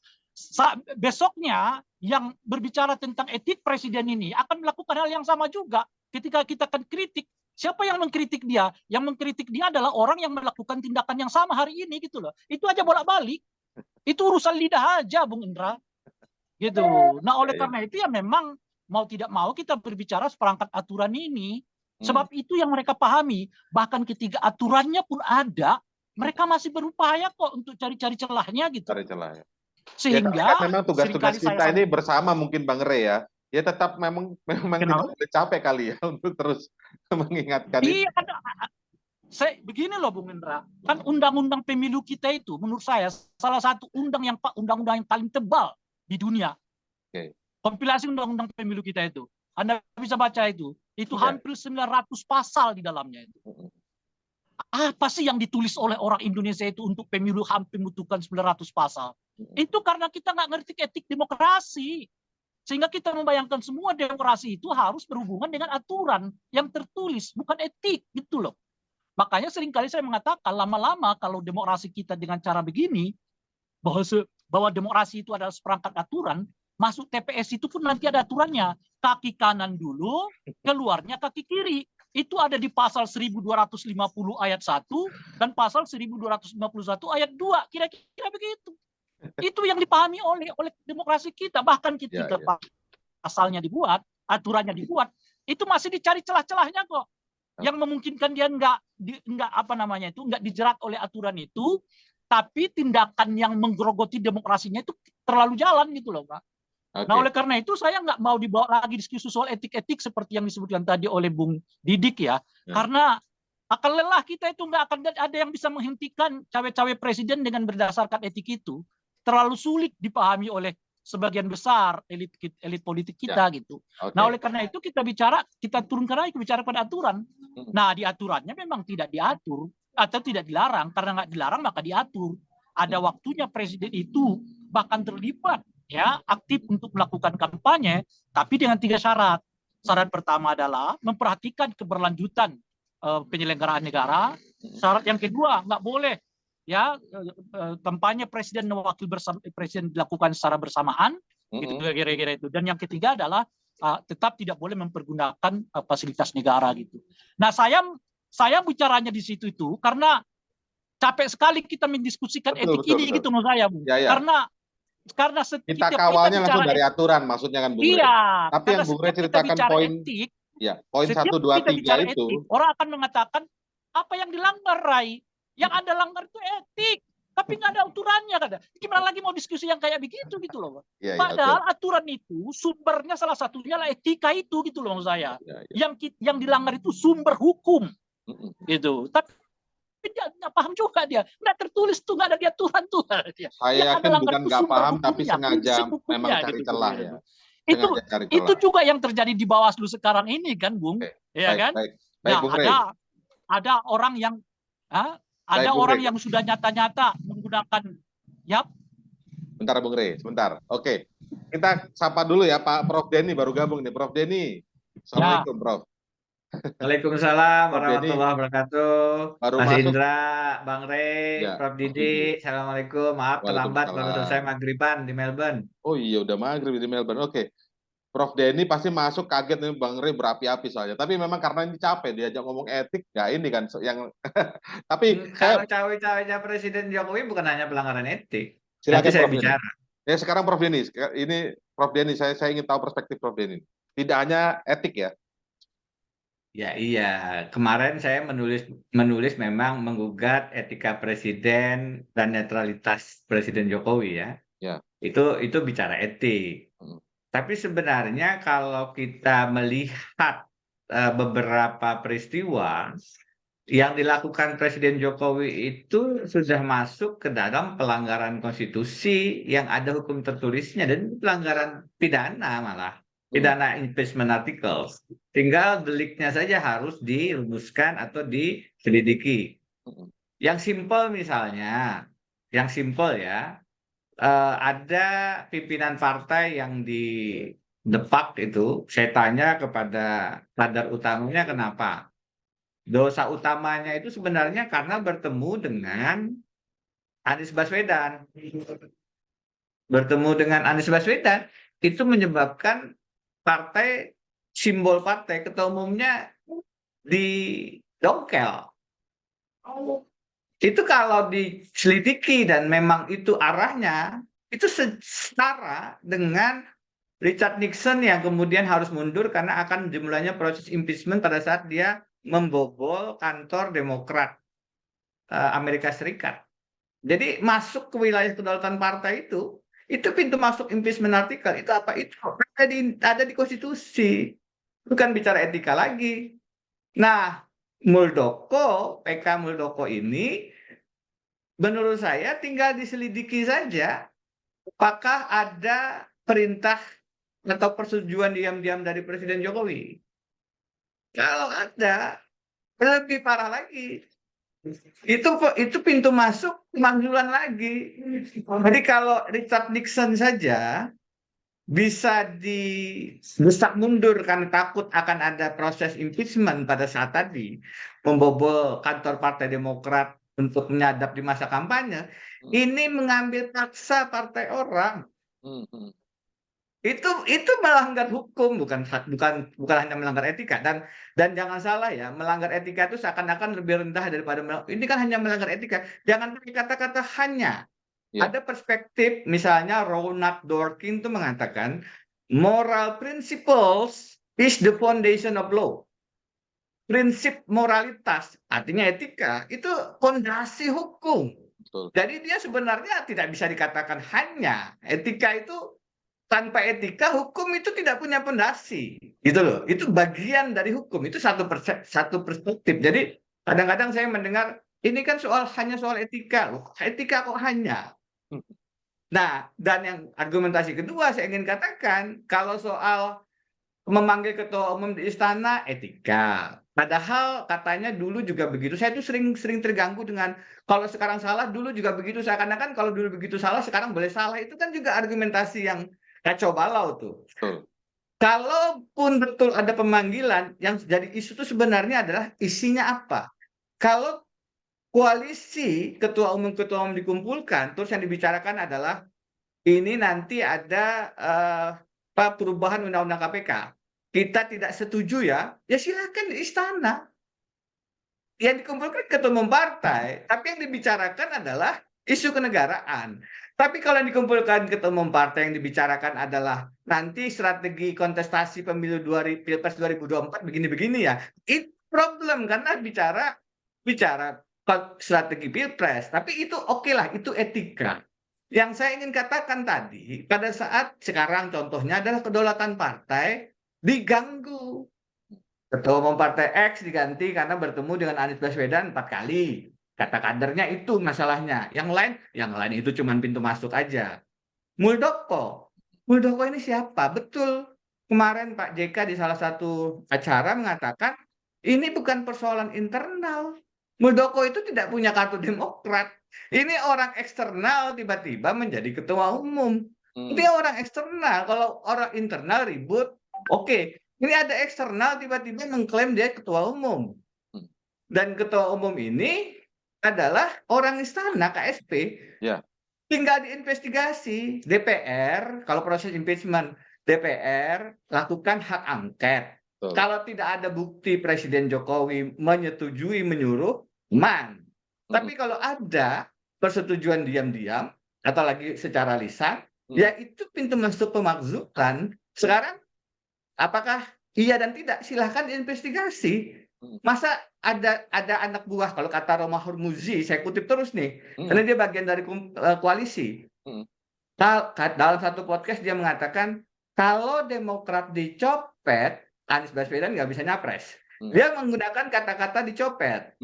Besoknya yang berbicara tentang etik presiden ini akan melakukan hal yang sama juga. Ketika kita akan kritik, siapa yang mengkritik dia? Yang mengkritik dia adalah orang yang melakukan tindakan yang sama hari ini gitu loh. Itu aja bolak-balik. Itu urusan lidah aja, Bung Indra. Gitu. Nah, oleh karena itu ya memang mau tidak mau kita berbicara seperangkat aturan ini. Sebab itu yang mereka pahami. Bahkan ketika aturannya pun ada, mereka masih berupaya kok untuk cari-cari celahnya gitu. Cari celah ya. Sehingga ya, kan memang tugas-tugas kita ini bersama mungkin Bang Rey ya. Ya tetap memang tidak boleh capek kali ya untuk terus mengingatkan itu. Begini loh Bung Indra, kan undang-undang pemilu kita itu menurut saya salah satu undang-undang yang paling tebal di dunia. Kompilasi undang-undang pemilu kita itu, Anda bisa baca itu hampir 900 pasal di dalamnya itu. Apa sih yang ditulis oleh orang Indonesia itu untuk pemilu hampir membutuhkan 900 pasal? Itu karena kita nggak ngerti etik demokrasi. Sehingga kita membayangkan semua demokrasi itu harus berhubungan dengan aturan yang tertulis, bukan etik gitu loh. Makanya seringkali saya mengatakan lama-lama kalau demokrasi kita dengan cara begini, bahwa demokrasi itu adalah seperangkat aturan, masuk TPS itu pun nanti ada aturannya. Kaki kanan dulu, keluarnya kaki kiri. Itu ada di pasal 1250 ayat 1 dan pasal 1251 ayat 2. Kira-kira begitu. Itu yang dipahami oleh demokrasi kita. Bahkan ketika pasalnya dibuat, aturannya dibuat, itu masih dicari celah-celahnya kok. Yang memungkinkan dia nggak dijerat oleh aturan itu, tapi tindakan yang menggerogoti demokrasinya itu terlalu jalan gitu loh Pak. Nah oleh karena itu saya nggak mau dibawa lagi diskusi soal etik-etik seperti yang disebutkan tadi oleh Bung Didik ya. Karena akan lelah kita itu, nggak akan ada yang bisa menghentikan cawe-cawe presiden dengan berdasarkan etik itu. Terlalu sulit dipahami oleh sebagian besar elit politik kita gitu. Nah oleh karena itu kita turunkan lagi bicara pada aturan. Nah di aturannya memang tidak diatur atau tidak dilarang, karena nggak dilarang maka diatur. Ada waktunya presiden itu bahkan terlibat ya aktif untuk melakukan kampanye, tapi dengan 3 syarat. Syarat pertama adalah memperhatikan keberlanjutan penyelenggaraan negara. Syarat yang kedua, nggak boleh ya kampanye presiden dan wakil presiden dilakukan secara bersamaan, gitu kira-kira itu. Dan yang ketiga adalah tetap tidak boleh mempergunakan fasilitas negara gitu. Nah saya bicaranya di situ itu karena capek sekali kita mendiskusikan etik ini gitu menurut saya Bu. Karena kita kawalnya langsung dari aturan maksudnya kan Bung Rey. Tapi yang Bung Rey ceritakan poin etik, poin 1, 2, 3 itu etik, orang akan mengatakan apa yang dilanggar Rai, yang Anda langgar itu etik, tapi nggak ada aturannya kata. Gimana lagi mau diskusi yang kayak begitu gitu loh. Padahal aturan itu sumbernya salah satunya adalah etika itu gitu loh maksud saya. Yang dilanggar itu sumber hukum gitu. Tapi dia nggak paham juga dia, nggak tertulis tuh, nggak ada di aturan tuh. Saya yakin bukan nggak paham tapi sengaja memang cari celah ya. Itu juga yang terjadi di Bawaslu sekarang ini kan Bung, ya kan? Nah ada orang yang yang sudah nyata-nyata menggunakan Bentar Bung Rey, sebentar. Oke, kita sapa dulu ya Pak Prof Denny baru gabung nih. Prof Denny, assalamualaikum Prof. Waalaikumsalam warahmatullahi wabarakatuh. Mas Indra, Bang Rey, Prof Didik, assalamualaikum. Maaf terlambat, baru selesai maghriban di Melbourne. Oh iya udah maghrib di Melbourne. Oke. Prof Denny pasti masuk kaget nih Bang Rey berapi-api soalnya. Tapi memang karena ini capek diajak ngomong etik, nggak ini kan yang. Tapi kalau cawe-cawenya Presiden Jokowi bukan hanya pelanggaran etik. Silakan saya Prof bicara. Ya sekarang Prof Denny, ini Prof Denny saya ingin tahu perspektif Prof Denny. Tidak hanya etik ya. Ya iya, kemarin saya menulis memang menggugat etika presiden dan netralitas Presiden Jokowi ya. Itu bicara etik. Tapi sebenarnya kalau kita melihat beberapa peristiwa yang dilakukan Presiden Jokowi itu sudah masuk ke dalam pelanggaran konstitusi yang ada hukum tertulisnya dan pelanggaran pidana malah. Pidana impeachment articles. Tinggal deliknya saja harus dirumuskan atau diselidiki. Yang simpel misalnya, yang simpel ya, ada pimpinan partai yang didepak itu, saya tanya kepada kadar utamanya kenapa. Dosa utamanya itu sebenarnya karena bertemu dengan Anies Baswedan. Bertemu dengan Anies Baswedan itu menyebabkan partai, simbol partai, ketua umumnya didongkel. Itu kalau diselidiki dan memang itu arahnya, itu setara dengan Richard Nixon yang kemudian harus mundur karena akan dimulainya proses impeachment pada saat dia membobol kantor Demokrat Amerika Serikat. Jadi masuk ke wilayah kedaulatan partai itu pintu masuk impeachment artikel. Itu apa? Itu ada di konstitusi. Bukan bicara etika lagi. Nah, Muldoko, PK Muldoko ini menurut saya tinggal diselidiki saja apakah ada perintah atau persetujuan diam-diam dari Presiden Jokowi. Kalau ada, lebih parah lagi. Itu pintu masuk pemanggilan lagi. Jadi kalau Richard Nixon saja bisa didesak mundur karena takut akan ada proses impeachment pada saat tadi membobol kantor Partai Demokrat untuk menyadap di masa kampanye, ini mengambil paksa partai orang. Itu melanggar hukum, bukan hanya melanggar etika. Dan jangan salah ya, melanggar etika itu seakan-akan lebih rendah daripada ini kan hanya melanggar etika. Jangan pakai kata-kata hanya. Ada perspektif, misalnya Ronald Dworkin itu mengatakan moral principles is the foundation of law. Prinsip moralitas, artinya etika, itu fondasi hukum. Betul. Jadi dia sebenarnya tidak bisa dikatakan hanya. Etika itu, tanpa etika, hukum itu tidak punya fondasi. Gitu loh. Itu bagian dari hukum. Itu satu perspektif. Jadi kadang-kadang saya mendengar, ini kan hanya soal etika. Etika kok hanya? Nah, dan yang argumentasi kedua saya ingin katakan, kalau soal memanggil ketua umum di istana, etika. Padahal katanya dulu juga begitu. Saya tuh sering terganggu dengan kalau sekarang salah, dulu juga begitu. Seakan-akan kalau dulu begitu salah, sekarang boleh salah. Itu kan juga argumentasi yang kacau balau tuh. Kalaupun betul ada pemanggilan, yang jadi isu itu sebenarnya adalah isinya apa. Kalau koalisi ketua umum dikumpulkan, terus yang dibicarakan adalah ini nanti ada perubahan undang-undang KPK. Kita tidak setuju ya silakan di istana. Yang dikumpulkan ketua umum partai, tapi yang dibicarakan adalah isu kenegaraan. Tapi kalau yang dikumpulkan ketua umum partai yang dibicarakan adalah nanti strategi kontestasi pemilu Pilpres 2024 begini-begini ya. Itu problem karena bicara strategi Pilpres. Tapi itu oke lah, itu etika. Yang saya ingin katakan tadi, pada saat sekarang contohnya adalah kedaulatan partai diganggu. Ketua umum partai X diganti karena bertemu dengan Anies Baswedan 4 kali. Kata kadernya itu masalahnya. Yang lain itu cuma pintu masuk aja. Muldoko ini siapa? Betul. Kemarin Pak JK di salah satu acara mengatakan ini bukan persoalan internal. Muldoko itu tidak punya kartu Demokrat. Ini orang eksternal tiba-tiba menjadi ketua umum. Ini orang eksternal. Kalau orang internal ribut, oke. Ini ada eksternal tiba-tiba mengklaim dia ketua umum. Dan ketua umum ini adalah orang istana, KSP. Ya. Tinggal diinvestigasi. DPR, kalau proses impeachment, DPR lakukan hak angket. Kalau tidak ada bukti Presiden Jokowi menyetujui, menyuruh, Tapi kalau ada persetujuan diam-diam, atau lagi secara lisan, ya itu pintu masuk pemakzulan. Sekarang apakah iya dan tidak? Silahkan diinvestigasi. Masa ada anak buah, kalau kata Romah Hormuzi, saya kutip terus nih, karena dia bagian dari koalisi. Dalam satu podcast dia mengatakan, kalau Demokrat dicopet, Anies Baswedan nggak bisa nyapres. Dia menggunakan kata-kata dicopet.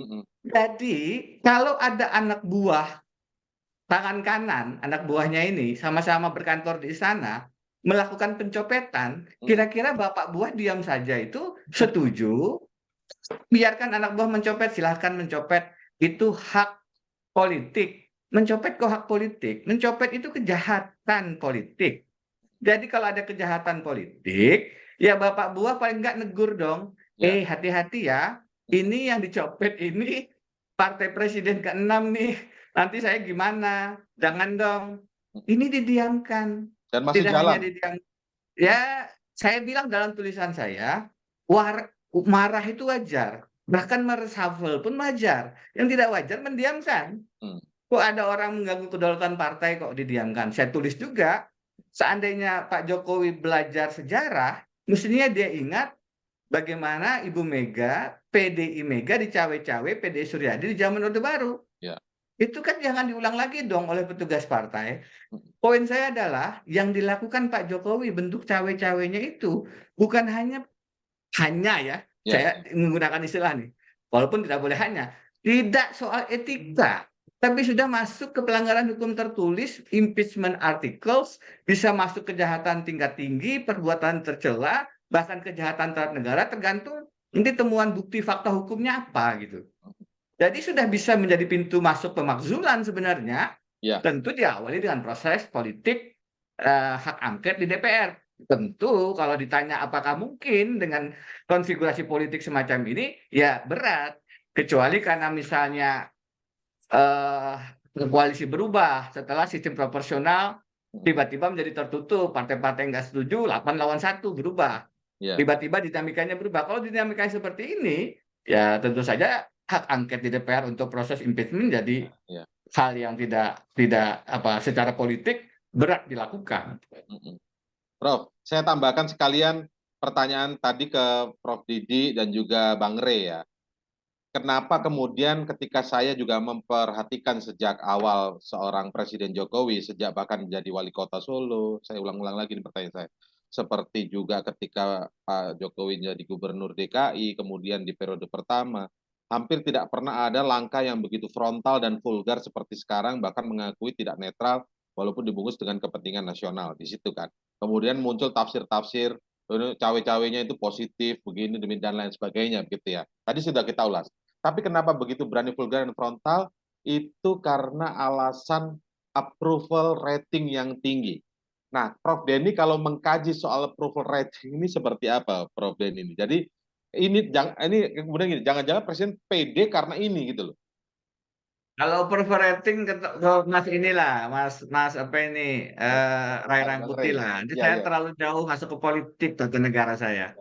Jadi kalau ada anak buah tangan kanan, anak buahnya ini sama-sama berkantor di sana, melakukan pencopetan, kira-kira bapak buah diam saja itu setuju? Biarkan anak buah mencopet, silahkan mencopet. Itu hak politik. Mencopet kok hak politik? Mencopet itu kejahatan politik. Jadi kalau ada kejahatan politik, ya bapak buah paling nggak negur dong. Hati-hati ya, ini yang dicopet ini partai presiden ke-6 nih. Nanti saya gimana? Jangan dong. Ini didiamkan. Dan masih Tidak jalan. hanya didiam. Ya, saya bilang dalam tulisan saya, marah itu wajar. Bahkan mereshuffle pun wajar. Yang tidak wajar mendiamkan. Kok ada orang mengganggu kedaulatan partai kok didiamkan? Saya tulis juga, seandainya Pak Jokowi belajar sejarah, mestinya dia ingat bagaimana Ibu Mega, PDI Mega dicawe-cawe PDI Suryadi di zaman Orde Baru. Itu kan jangan diulang lagi dong oleh petugas partai. Poin saya adalah yang dilakukan Pak Jokowi bentuk cawe-cawenya itu bukan hanya ya, saya menggunakan istilah nih, walaupun tidak boleh hanya, tidak soal etika, tapi sudah masuk ke pelanggaran hukum tertulis, impeachment articles, bisa masuk kejahatan tingkat tinggi, perbuatan tercela, bahkan kejahatan terhadap negara, tergantung nanti temuan bukti fakta hukumnya apa gitu. Jadi sudah bisa menjadi pintu masuk pemakzulan sebenarnya, tentu diawali dengan proses politik hak angket di DPR. Tentu kalau ditanya apakah mungkin dengan konfigurasi politik semacam ini, ya berat. Kecuali karena misalnya koalisi berubah setelah sistem proporsional tiba-tiba menjadi tertutup, partai-partai nggak setuju, 8 lawan 1 berubah. Tiba-tiba dinamikanya berubah. Kalau dinamikanya seperti ini, ya tentu saja hak angket di DPR untuk proses impeachment jadi hal yang tidak secara politik berat dilakukan. Prof, saya tambahkan sekalian pertanyaan tadi ke Prof Didi dan juga Bang Rey ya. Kenapa kemudian ketika saya juga memperhatikan sejak awal seorang Presiden Jokowi, sejak bahkan menjadi wali kota Solo, saya ulang-ulang lagi nih pertanyaan saya, seperti juga ketika Pak Jokowi jadi gubernur DKI, kemudian di periode pertama, hampir tidak pernah ada langkah yang begitu frontal dan vulgar seperti sekarang, bahkan mengakui tidak netral, walaupun dibungkus dengan kepentingan nasional di situ kan. Kemudian muncul tafsir-tafsir, cawe-cawenya itu positif, begini, demi dan lain sebagainya, begitu ya. Tadi sudah kita ulas. Tapi kenapa begitu berani vulgar dan frontal? Itu karena alasan approval rating yang tinggi. Nah, Prof Denny kalau mengkaji soal approval rating ini seperti apa, Prof Denny ini? Jadi ini kemudian gini, jangan-jangan presiden pede karena ini gitu loh. Kalau approval rating Mas inilah, Mas apa ini Ray Rangkuti lah. Nanti saya terlalu jauh masuk ke politik tata negara saya.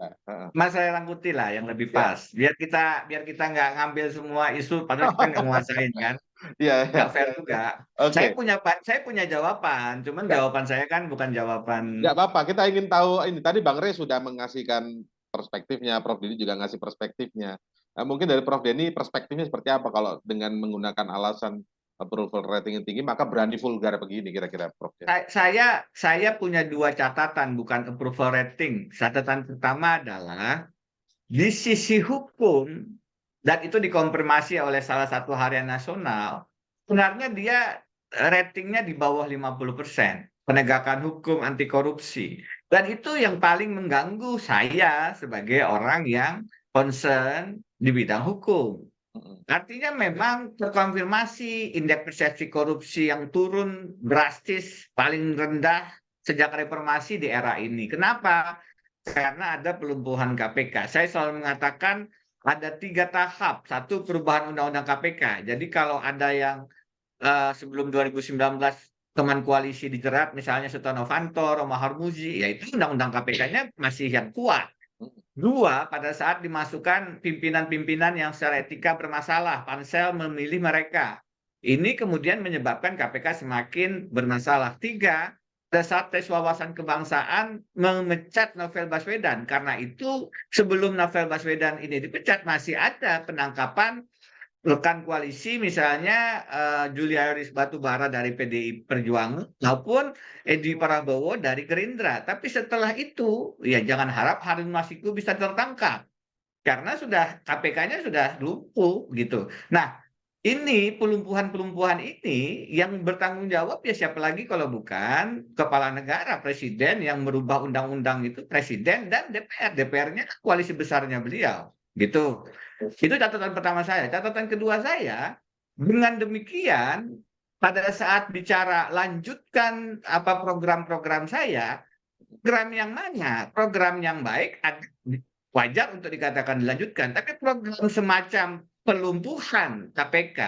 Mas Ray Rangkuti lah yang lebih pas. Biar kita nggak ngambil semua isu padahal kita nggak menguasain kan. Nggak fair juga. Saya punya jawaban, cuman jawaban saya kan bukan jawaban. Nggak apa-apa, kita ingin tahu ini. Tadi Bang Rey sudah mengasihkan perspektifnya, Prof Didi juga ngasih perspektifnya. Nah, mungkin dari Prof Denny perspektifnya seperti apa kalau dengan menggunakan alasan approval rating yang tinggi maka berani vulgar begini kira-kira, Prof? Saya punya 2 catatan bukan approval rating. Catatan pertama adalah di sisi hukum dan itu dikonfirmasi oleh salah satu harian nasional, sebenarnya dia ratingnya di bawah 50%. Penegakan hukum anti korupsi. Dan itu yang paling mengganggu saya sebagai orang yang concern di bidang hukum. Artinya memang terkonfirmasi indeks persepsi korupsi yang turun drastis paling rendah sejak reformasi di era ini. Kenapa? Karena ada pelumpuhan KPK. Saya selalu mengatakan ada 3 tahap. 1, perubahan undang-undang KPK. Jadi kalau ada yang sebelum 2019 teman koalisi dijerat, misalnya Setia Novanto, Romahur Muzi, ya itu undang-undang KPK-nya masih yang kuat. 2, pada saat dimasukkan pimpinan-pimpinan yang secara etika bermasalah, pansel memilih mereka. Ini kemudian menyebabkan KPK semakin bermasalah. 3, pada saat tes wawasan kebangsaan memecat Novel Baswedan. Karena itu sebelum Novel Baswedan ini dipecat masih ada penangkapan rekan koalisi misalnya Juliaris Batubara dari PDI Perjuangan maupun Edi Prabowo dari Gerindra. Tapi setelah itu ya jangan harap Harun Masiku bisa tertangkap. karena sudah KPK-nya sudah lumpuh gitu. Nah, ini pelumpuhan-pelumpuhan ini yang bertanggung jawab ya siapa lagi kalau bukan kepala negara, presiden yang merubah undang-undang itu presiden dan DPR. DPR-nya koalisi besarnya beliau, gitu. Itu catatan pertama saya. Catatan kedua saya, dengan demikian pada saat bicara lanjutkan apa program-program saya, program yang mana? Program yang baik wajar untuk dikatakan dilanjutkan, tapi program semacam pelumpuhan KPK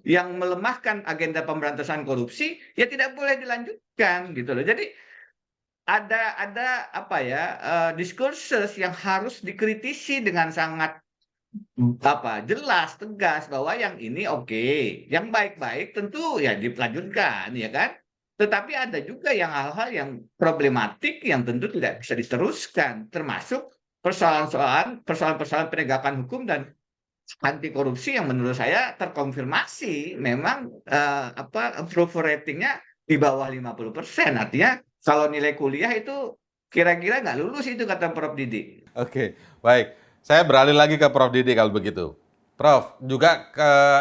yang melemahkan agenda pemberantasan korupsi ya tidak boleh dilanjutkan gitu loh. Jadi ada apa ya diskursus yang harus dikritisi dengan sangat jelas tegas bahwa yang ini oke, yang baik-baik tentu ya dilanjutkan ya kan. Tetapi ada juga yang hal-hal yang problematik yang tentu tidak bisa diteruskan, termasuk persoalan-persoalan penegakan hukum dan anti korupsi yang menurut saya terkonfirmasi memang approval ratingnya di bawah 50%. Artinya kalau nilai kuliah itu kira-kira nggak lulus itu kata Prof. Didi. Oke, baik. Saya beralih lagi ke Prof. Didi kalau begitu. Prof, juga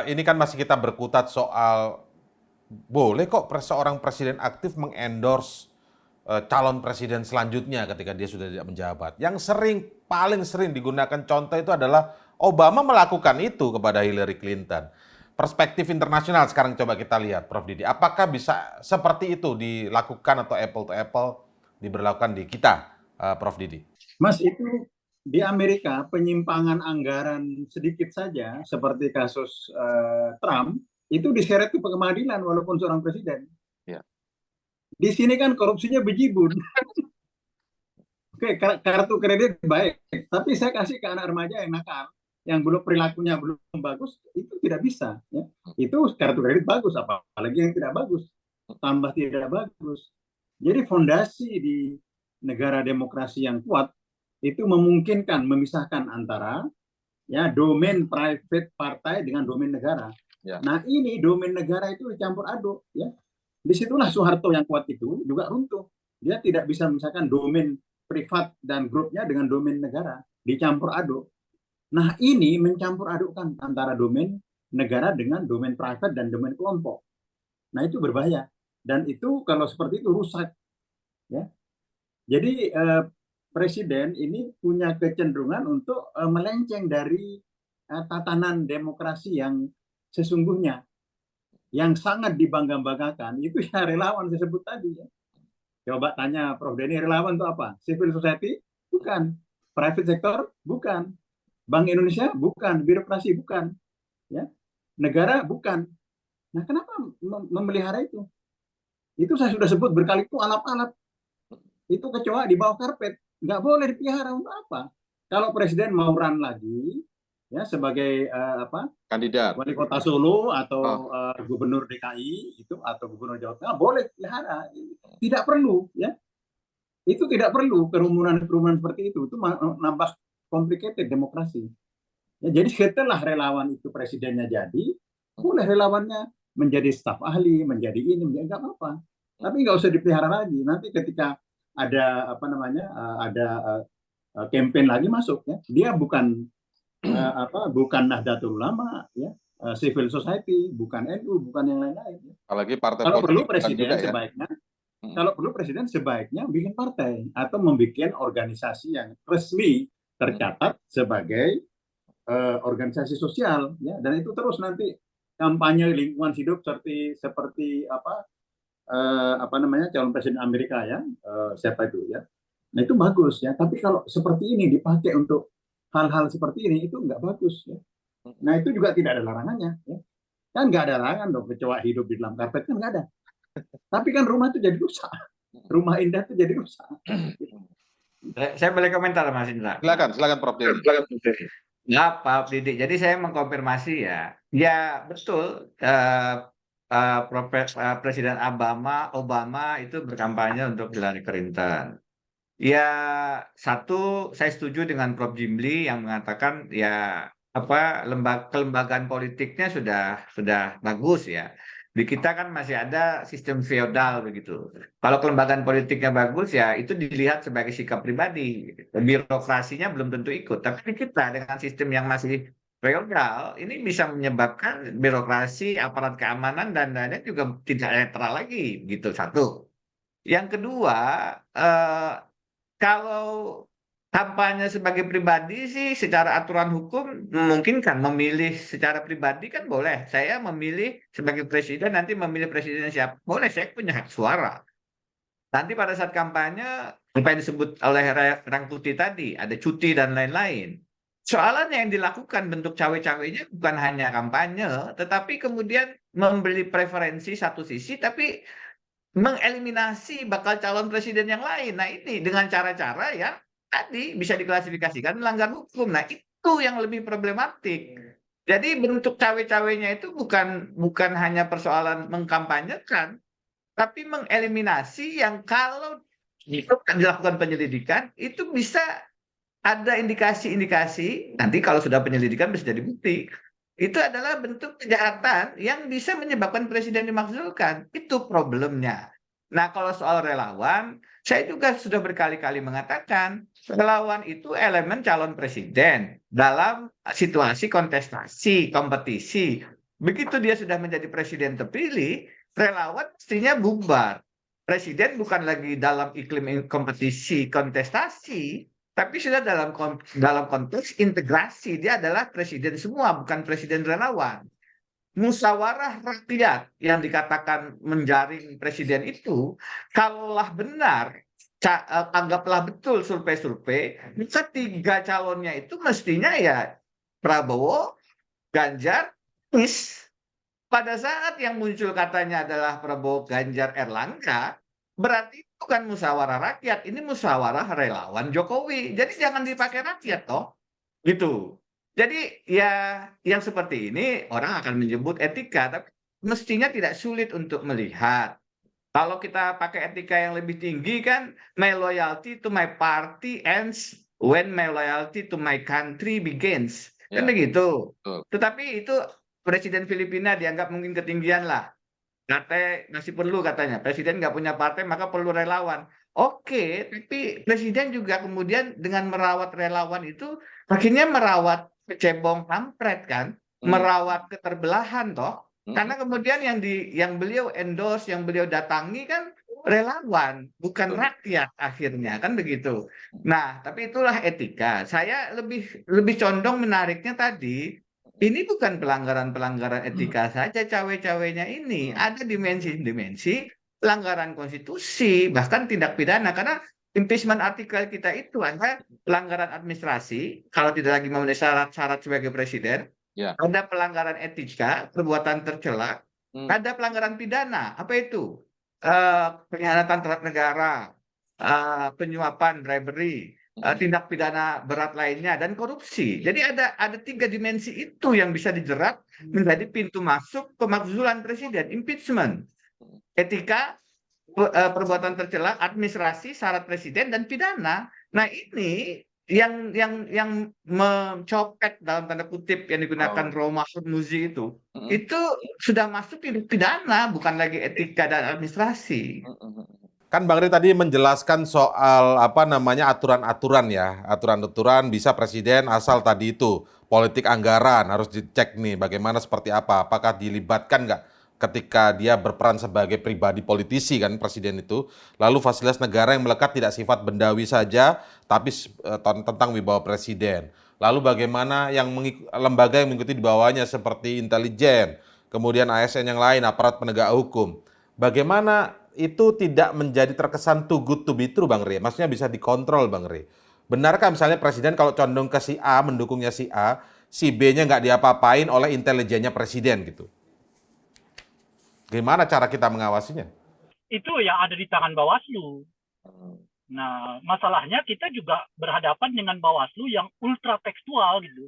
ini kan masih kita berkutat soal boleh kok seorang presiden aktif mengendorse calon presiden selanjutnya ketika dia sudah tidak menjabat. Yang paling sering digunakan contoh itu adalah Obama melakukan itu kepada Hillary Clinton. Perspektif internasional sekarang coba kita lihat, Prof. Didi. Apakah bisa seperti itu dilakukan atau apple to apple diberlakukan di kita, Prof. Didi? Mas, itu di Amerika penyimpangan anggaran sedikit saja seperti kasus Trump itu diseret ke pengadilan walaupun seorang presiden. Ya. Di sini kan korupsinya bejibun. Oke, kartu kredit baik, tapi saya kasih ke anak remaja yang nakal, yang belum perilakunya belum bagus, itu tidak bisa. Ya. Itu kartu kredit bagus, apalagi yang tidak bagus, tambah tidak bagus. Jadi fondasi di negara demokrasi yang kuat itu memungkinkan memisahkan antara ya domain private partai dengan domain negara. Ya. Nah ini domain negara itu dicampur aduk, ya. Disitulah Soeharto yang kuat itu juga runtuh. Dia tidak bisa memisahkan domain privat dan grupnya dengan domain negara, dicampur aduk. Nah ini mencampur adukkan antara domain negara dengan domain private dan domain kelompok. Nah itu berbahaya dan itu kalau seperti itu rusak, ya. Jadi presiden ini punya kecenderungan untuk melenceng dari tatanan demokrasi yang sesungguhnya, yang sangat dibangga-banggakan itu ya relawan saya sebut tadi. Ya. Coba tanya Prof. Denny, relawan itu apa? Civil society? Bukan. Private sector? Bukan. Bank Indonesia? Bukan. Birokrasi? Bukan. Ya. Negara? Bukan. Nah, kenapa memelihara itu? Itu saya sudah sebut berkali itu alap-alap. Itu kecoa di bawah karpet. Nggak boleh dipelihara untuk apa? Kalau presiden mau run lagi, ya sebagai kandidat wali kota Solo atau gubernur DKI itu atau gubernur Jawa Tengah boleh pelihara, tidak perlu, ya. Itu tidak perlu kerumunan seperti itu nambah complicated demokrasi. Ya, jadi setelah relawan itu presidennya jadi, boleh relawannya menjadi staf ahli, menjadi ini, nggak apa-apa. Tapi nggak usah dipelihara lagi. Nanti ketika ada ada campaign lagi masuk, ya, dia bukan Nahdlatul Ulama, ya, civil society, bukan NU, bukan yang lain-lain. Ya. Apalagi partai kalau perlu politik presiden juga, sebaiknya, kalau perlu presiden sebaiknya bikin partai atau membuat organisasi yang resmi tercatat sebagai organisasi sosial, ya, dan itu terus nanti kampanye lingkungan hidup seperti calon presiden Amerika, ya, siapa itu, ya. Nah itu bagus, ya. Tapi kalau seperti ini dipakai untuk hal-hal seperti ini itu nggak bagus, ya. Nah itu juga tidak ada larangannya, ya. Kan nggak ada larangan dong kecoa hidup di dalam karpet, kan nggak ada. Tapi kan rumah itu jadi rusak, rumah indah itu jadi rusak. Saya boleh komentar, Mas Indra? Silakan Prof. Didi. Nggak, Pak Didi. Jadi saya mengkonfirmasi ya. Ya betul. Presiden Obama itu berkampanye untuk Hillary Clinton. Ya satu, saya setuju dengan Prof. Jimli yang mengatakan ya kelembagaan politiknya sudah bagus, ya. Di kita kan masih ada sistem feodal begitu. Kalau kelembagaan politiknya bagus ya itu dilihat sebagai sikap pribadi. Birokrasinya belum tentu ikut. Tapi di kita dengan sistem yang masih feodal ini bisa menyebabkan birokrasi, aparat keamanan dan lainnya juga tidak netral lagi gitu. Satu. Yang kedua, kalau kampanye sebagai pribadi sih secara aturan hukum memungkinkan memilih secara pribadi kan boleh. Saya memilih sebagai presiden nanti memilih presiden siapa. Boleh, saya punya hak suara. Nanti pada saat kampanye apa yang disebut oleh Rangkuti tadi, ada cuti dan lain-lain. Soalnya yang dilakukan bentuk cawe-cawenya bukan hanya kampanye, tetapi kemudian membeli preferensi satu sisi, tapi mengeliminasi bakal calon presiden yang lain. Nah ini dengan cara-cara yang tadi bisa diklasifikasikan melanggar hukum. Nah itu yang lebih problematik. Jadi bentuk cawe-cawenya itu bukan hanya persoalan mengkampanyekan, tapi mengeliminasi yang kalau itu dilakukan penyelidikan itu bisa ada indikasi-indikasi, nanti kalau sudah penyelidikan bisa jadi bukti, itu adalah bentuk kejahatan yang bisa menyebabkan presiden dimakzulkan. Itu problemnya. Nah, kalau soal relawan, saya juga sudah berkali-kali mengatakan, relawan itu elemen calon presiden dalam situasi kontestasi, kompetisi. Begitu dia sudah menjadi presiden terpilih, relawan mestinya bubar. Presiden bukan lagi dalam iklim kompetisi, kontestasi, tapi sudah dalam konteks integrasi. Dia adalah presiden semua, bukan presiden relawan. Musyawarah rakyat yang dikatakan menjaring presiden itu, kalaulah benar, anggaplah betul survei-survei, maka 3 calonnya itu mestinya ya Prabowo, Ganjar, Anies. Pada saat yang muncul katanya adalah Prabowo, Ganjar, Erlangga, berarti itu bukan musyawarah rakyat, ini musyawarah relawan Jokowi. Jadi jangan dipakai rakyat toh, gitu. Jadi ya yang seperti ini orang akan menyebut etika, tapi mestinya tidak sulit untuk melihat. Kalau kita pakai etika yang lebih tinggi kan, my loyalty to my party ends when my loyalty to my country begins. Kan begitu. Tetapi itu Presiden Filipina dianggap mungkin ketinggian lah. Masih perlu katanya. Presiden nggak punya partai maka perlu relawan. Oke, tapi presiden juga kemudian dengan merawat relawan itu akhirnya merawat kecebong kampret kan, merawat keterbelahan toh. Karena kemudian yang beliau endorse, yang beliau datangi kan relawan, bukan rakyat akhirnya kan begitu. Nah, tapi itulah etika. Saya lebih condong menariknya tadi. Ini bukan pelanggaran-pelanggaran etika saja cawe-cawenya ini. Ada dimensi-dimensi pelanggaran konstitusi, bahkan tindak pidana. Karena impeachment artikel kita itu ada pelanggaran administrasi, kalau tidak lagi memenuhi syarat-syarat sebagai presiden. Ada pelanggaran etika, perbuatan tercela. Ada pelanggaran pidana. Apa itu? Pengkhianatan terhadap negara, penyuapan, bribery, tindak pidana berat lainnya dan korupsi. Jadi ada 3 dimensi itu yang bisa dijerat menjadi pintu masuk pemakzulan presiden, impeachment. Etika, perbuatan tercela, administrasi, syarat presiden dan pidana. Nah, ini yang mencopet dalam tanda kutip yang digunakan Roma Hurmuzi itu sudah masuk tindak pidana, bukan lagi etika dan administrasi. Kan Bang Rey tadi menjelaskan soal aturan-aturan ya, aturan-aturan bisa presiden asal tadi itu politik anggaran harus dicek nih bagaimana seperti apa, apakah dilibatkan nggak ketika dia berperan sebagai pribadi politisi kan presiden itu, lalu fasilitas negara yang melekat tidak sifat bendawi saja, tapi tentang wibawa presiden. Lalu bagaimana lembaga yang mengikuti di bawahnya seperti intelijen, kemudian ASN yang lain, aparat penegak hukum. Bagaimana itu tidak menjadi terkesan too good to be true, Bang Rey? Maksudnya bisa dikontrol, Bang Rey. Benarkah misalnya presiden kalau condong ke si A, mendukungnya si A, si B-nya nggak diapa-apain oleh intelijennya presiden gitu? Gimana cara kita mengawasinya? Itu yang ada di tangan Bawaslu. Nah, masalahnya kita juga berhadapan dengan Bawaslu yang ultra tekstual gitu.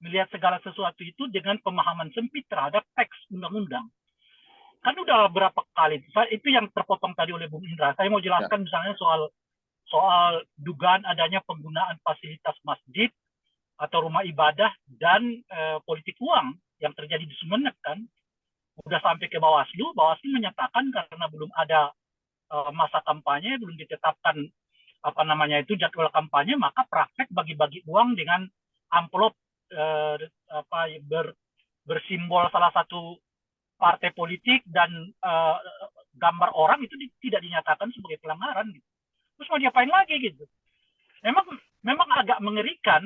Melihat segala sesuatu itu dengan pemahaman sempit terhadap teks undang-undang. Kan udah berapa kali itu yang terpotong tadi oleh Bung Indra. Saya mau jelaskan misalnya soal dugaan adanya penggunaan fasilitas masjid atau rumah ibadah dan politik uang yang terjadi di Sumeneb kan. udah sampai ke Bawaslu, Bawaslu menyatakan karena belum ada masa kampanye, belum ditetapkan jadwal kampanye, maka praktek bagi-bagi uang dengan amplop bersimbol salah satu partai politik dan gambar orang itu tidak dinyatakan sebagai pelanggaran gitu. Terus mau diapain lagi gitu? Memang agak mengerikan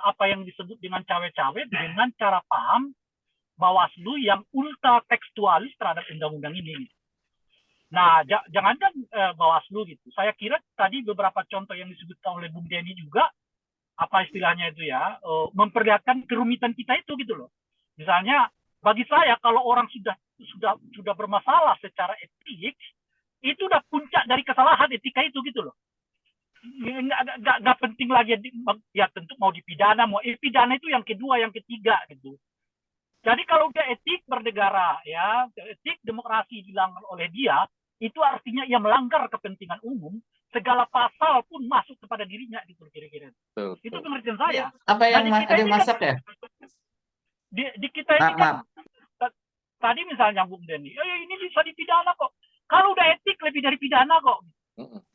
apa yang disebut dengan cawe-cawe dengan cara paham Bawaslu yang ultra tekstualis terhadap undang-undang ini. Nah, jangankan Bawaslu gitu. Saya kira tadi beberapa contoh yang disebutkan oleh Bung Denny juga, apa istilahnya itu ya, memperlihatkan kerumitan kita itu gitu loh. Misalnya, bagi saya kalau orang sudah bermasalah secara etik, itu udah puncak dari kesalahan etika itu gitu loh. Nggak penting lagi ya tentu mau dipidana, pidana itu yang kedua, yang ketiga gitu. Jadi kalau dia etik bernegara, ya etik demokrasi dilanggar oleh dia, itu artinya ia melanggar kepentingan umum, segala pasal pun masuk kepada dirinya, gitu kira-kira. Itu pengertian saya. Apa yang ada masak ya? Di kita ini kan, tadi misalnya Bung Denny, ini bisa dipidana kok. Kalau udah etik lebih dari pidana kok.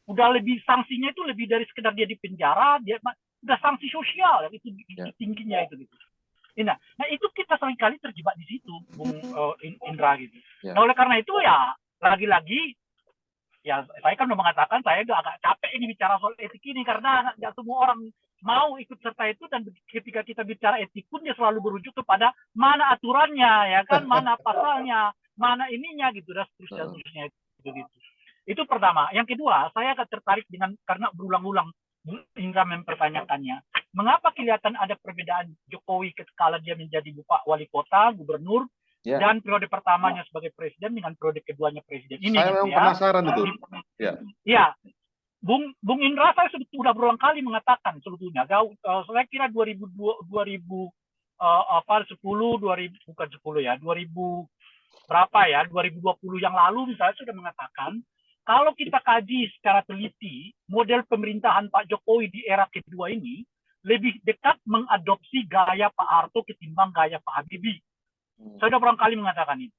Udah lebih, sanksinya itu lebih dari sekedar dia di penjara, dia udah sanksi sosial, itu tingginya itu gitu. Nah, itu kita seringkali terjebak di situ, Bung Indra gitu. Nah, oleh karena itu ya lagi-lagi ya saya kan udah mengatakan saya udah agak capek ini bicara soal etik ini karena nggak semua orang mau ikut serta itu, dan ketika kita bicara etik pun dia selalu berujuk kepada mana aturannya, ya kan, mana pasalnya, mana ininya gitu, dan seterusnya gitu. Itu pertama. Yang kedua, saya agak tertarik karena berulang-ulang Indra mempertanyakannya, mengapa kelihatan ada perbedaan Jokowi ketika dia menjadi wali kota, gubernur, dan periode pertamanya sebagai presiden dengan periode keduanya presiden ini. Saya memang penasaran itu. Ya, Bung Indra, saya sudah berulang kali mengatakan sebetulnya, saya kira 2010, 2000 berapa ya, 2020 yang lalu misalnya sudah mengatakan, kalau kita kaji secara teliti, model pemerintahan Pak Jokowi di era kedua ini lebih dekat mengadopsi gaya Pak Harto ketimbang gaya Pak Habibie. Saya sudah berulang kali mengatakan itu.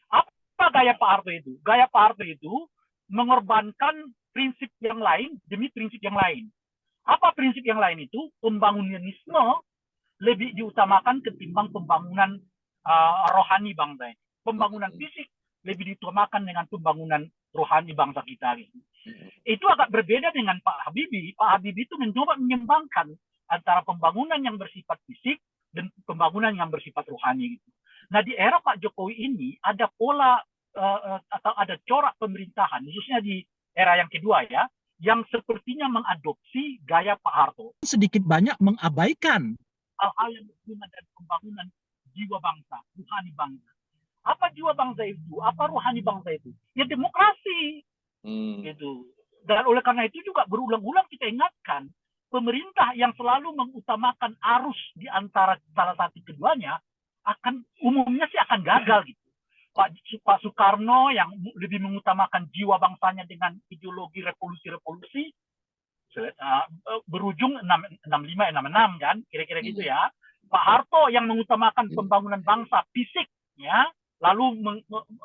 Apa gaya Pak Harto itu? Gaya Pak Harto itu mengorbankan prinsip yang lain demi prinsip yang lain. Apa prinsip yang lain itu? Pembangunanisme lebih diutamakan ketimbang pembangunan rohani bangsa. Pembangunan fisik lebih diutamakan dengan pembangunan rohani bangsa kita. Gitu. Itu agak berbeda dengan Pak Habibie. Pak Habibie itu mencoba menyeimbangkan antara pembangunan yang bersifat fisik dan pembangunan yang bersifat rohani. Gitu. Nah, di era Pak Jokowi ini ada pola atau ada corak pemerintahan, khususnya di era yang kedua ya, yang sepertinya mengadopsi gaya Pak Harto. Sedikit banyak mengabaikan hal-hal yang berhubungan dengan pembangunan jiwa bangsa, rohani bangsa. Apa jiwa bangsa itu? Apa rohani bangsa itu? Ya demokrasi. Gitu. Dan oleh karena itu juga berulang-ulang kita ingatkan, pemerintah yang selalu mengutamakan arus di antara salah satu keduanya umumnya akan gagal gitu. Pak Soekarno yang lebih mengutamakan jiwa bangsanya dengan ideologi revolusi berujung 65-66 kan, kira-kira gitu ya. Pak Harto yang mengutamakan pembangunan bangsa fisik ya, lalu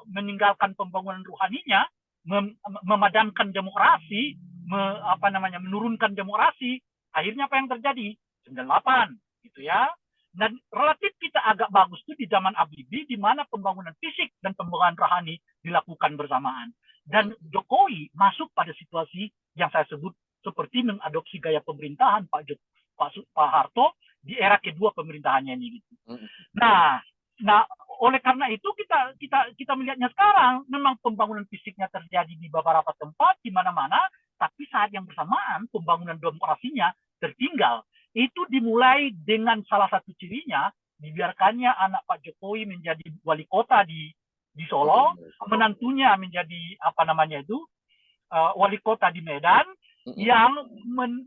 meninggalkan pembangunan rohaninya, memadamkan demokrasi, menurunkan demokrasi. Akhirnya apa yang terjadi? 98 gitu ya. Dan relatif kita agak bagus tuh di zaman Habibie, di mana pembangunan fisik dan pembangunan rohani dilakukan bersamaan. Dan Jokowi masuk pada situasi yang saya sebut seperti mengadopsi gaya pemerintahan Pak Harto di era kedua pemerintahannya ini gitu. Nah, oleh karena itu kita melihatnya sekarang memang pembangunan fisiknya terjadi di beberapa tempat di mana-mana, tapi saat yang bersamaan pembangunan demokrasinya tertinggal. Itu dimulai dengan salah satu cirinya dibiarkannya anak Pak Jokowi menjadi wali kota di Solo, menantunya menjadi wali kota di Medan, yang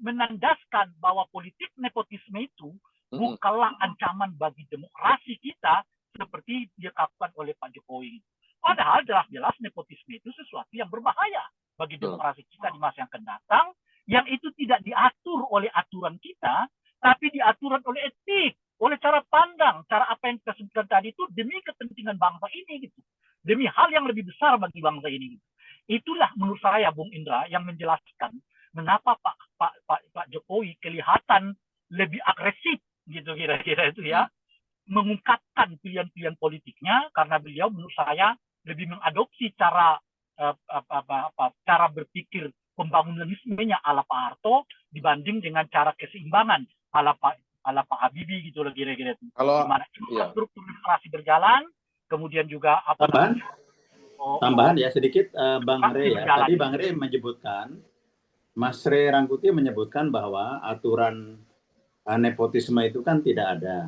menandaskan bahwa politik nepotisme itu bukanlah ancaman bagi demokrasi kita seperti dilakukan oleh Pak Jokowi. Padahal jelas-jelas nepotisme itu sesuatu yang berbahaya bagi demokrasi kita di masa yang akan datang, yang itu tidak diatur oleh aturan kita, tapi diatur oleh etik, oleh cara pandang, cara apa yang kita sebutkan tadi itu demi kepentingan bangsa ini gitu. demi hal yang lebih besar bagi bangsa ini. Itulah menurut saya, Bung Indra, yang menjelaskan mengapa Pak Jokowi kelihatan lebih agresif gitu kira-kira itu ya, mengungkapkan pilihan-pilihan politiknya, karena beliau menurut saya lebih mengadopsi cara cara berpikir pembangunanismenya ala Pak Harto dibanding dengan cara keseimbangan ala Pak Habibie gitu loh kira-kira itu. Kalau Dimana infrastruktur demokrasi berjalan, kemudian juga tambahan ya sedikit, Bang Rey ya. Tadi Bang Rey menyebutkan, Mas Rey Rangkuti menyebutkan bahwa aturan nepotisme itu kan tidak ada.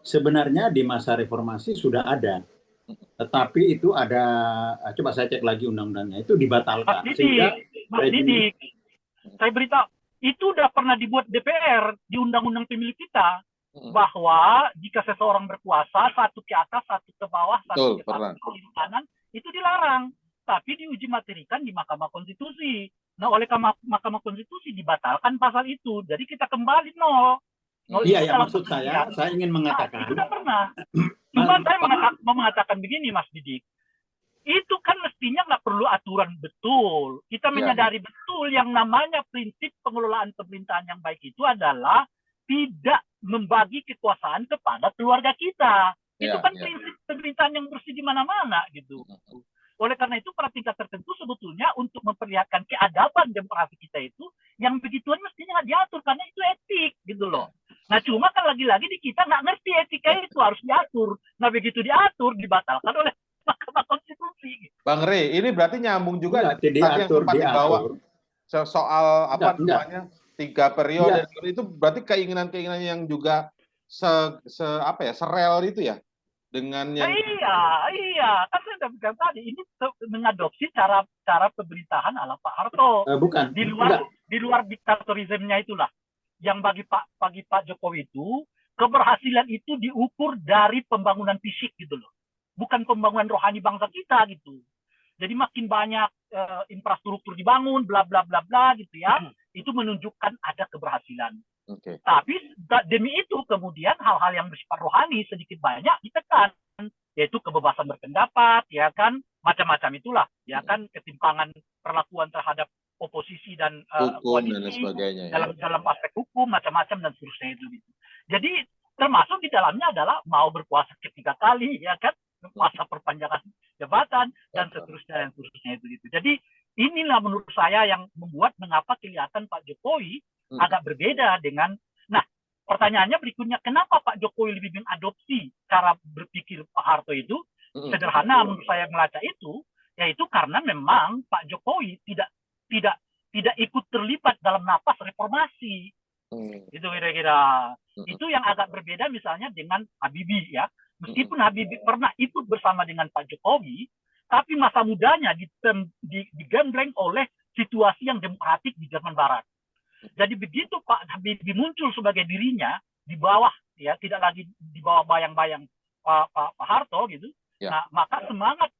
Sebenarnya di masa reformasi sudah ada. Tetapi itu ada, coba saya cek lagi undang-undangnya, itu dibatalkan. Mas Didik, saya beritahu, itu udah pernah dibuat DPR di undang-undang pemilu kita, bahwa jika seseorang berkuasa, satu ke atas, satu ke bawah, satu ke kanan, itu dilarang. Tapi diuji materikan di Mahkamah Konstitusi. Nah, oleh Mahkamah Konstitusi dibatalkan pasal itu. Jadi kita kembali nol. Iya, ya maksud saya ingin mengatakan. Itu sudah pernah. Cuma saya mau mengatakan begini, Mas Didik. Itu kan mestinya nggak perlu aturan betul. Kita menyadari betul yang namanya prinsip pengelolaan pemerintahan yang baik itu adalah tidak membagi kekuasaan kepada keluarga kita. Itu kan prinsip pemerintahan yang bersih di mana-mana gitu. Oleh karena itu pada tingkat tertentu sebetulnya untuk memperlihatkan keadaban demokrasi kita itu yang begituan mestinya nggak diatur karena itu etik gitu loh. Nah cuma kan lagi-lagi di kita nggak ngerti etika itu harus diatur. Nah begitu diatur dibatalkan oleh Mahkamah Konstitusi. Bang Rey, ini berarti nyambung juga tadi yang sempat dibawa soal apa namanya 3 periode itu berarti keinginan-keinginan yang juga serel itu ya dengan yang iya kan saya sudah bilang tadi ini mengadopsi cara pemerintahan ala Pak Harto. Bukan di luar diktatorismenya itulah yang bagi Pak Jokowi itu keberhasilan itu diukur dari pembangunan fisik gitu loh, bukan pembangunan rohani bangsa kita gitu. Jadi makin banyak infrastruktur dibangun bla bla bla bla gitu ya, itu menunjukkan ada keberhasilan. Tapi demi itu kemudian hal-hal yang bersifat rohani sedikit banyak ditekan, yaitu kebebasan berpendapat, ya kan, macam-macam itulah, ya kan, ketimpangan perlakuan terhadap oposisi dan hukum dan sebagainya dalam aspek hukum macam-macam dan seterusnya itu gitu. Jadi termasuk di dalamnya adalah mau berkuasa ketiga kali, ya kan, masa perpanjangan jabatan dan seterusnya itu gitu. Jadi inilah menurut saya yang membuat mengapa kelihatan Pak Jokowi agak berbeda dengan. Nah, pertanyaannya berikutnya, kenapa Pak Jokowi lebih mengadopsi cara berpikir Pak Harto itu? Sederhana menurut saya melacak itu, yaitu karena memang Pak Jokowi tidak ikut terlibat dalam napas reformasi. Itu kira-kira. Itu yang agak berbeda misalnya dengan Habibie ya. Meskipun Habibie pernah ikut bersama dengan Pak Jokowi, tapi masa mudanya digembleng oleh situasi yang demokratik di Jerman Barat. Jadi begitu Pak Habibie muncul sebagai dirinya di bawah, ya tidak lagi di bawah bayang-bayang Pak Harto gitu. Nah, maka semangat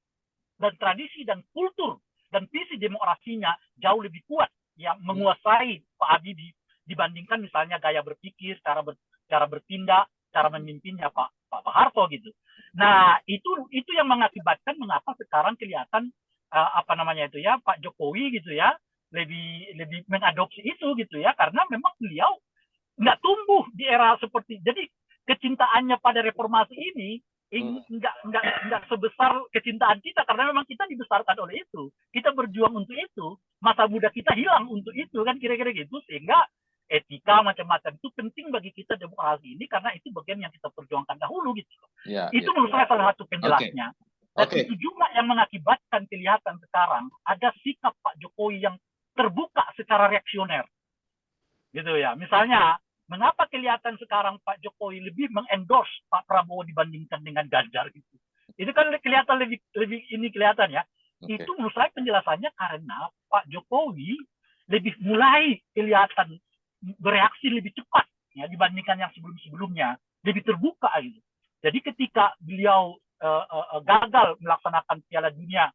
dan tradisi dan kultur dan visi demokrasinya jauh lebih kuat yang menguasai Pak Habibie dibandingkan misalnya gaya berpikir, cara bertindak, cara memimpinnya Pak Harto gitu. Nah, itu yang mengakibatkan mengapa sekarang kelihatan Pak Jokowi gitu ya lebih mengadopsi itu gitu ya, karena memang beliau nggak tumbuh di era seperti, jadi kecintaannya pada reformasi ini nggak sebesar kecintaan kita karena memang kita dibesarkan oleh itu, kita berjuang untuk itu, masa muda kita hilang untuk itu kan kira-kira gitu, sehingga etika macam-macam itu penting bagi kita demokrasi ini karena itu bagian yang kita perjuangkan dahulu gitu. Itu menurut saya salah satu penjelasnya. Dan itu juga yang mengakibatkan kelihatan sekarang ada sikap Pak Jokowi yang terbuka secara reaksioner. Gitu ya. Misalnya, mengapa kelihatan sekarang Pak Jokowi lebih mengendorse Pak Prabowo dibandingkan dengan Ganjar gitu. Itu kan kelihatan lebih ini kelihatan ya. Itu menurut saya penjelasannya karena Pak Jokowi lebih mulai kelihatan bereaksi lebih cepat ya dibandingkan yang sebelum-sebelumnya, lebih terbuka gitu. Jadi ketika beliau gagal melaksanakan Piala Dunia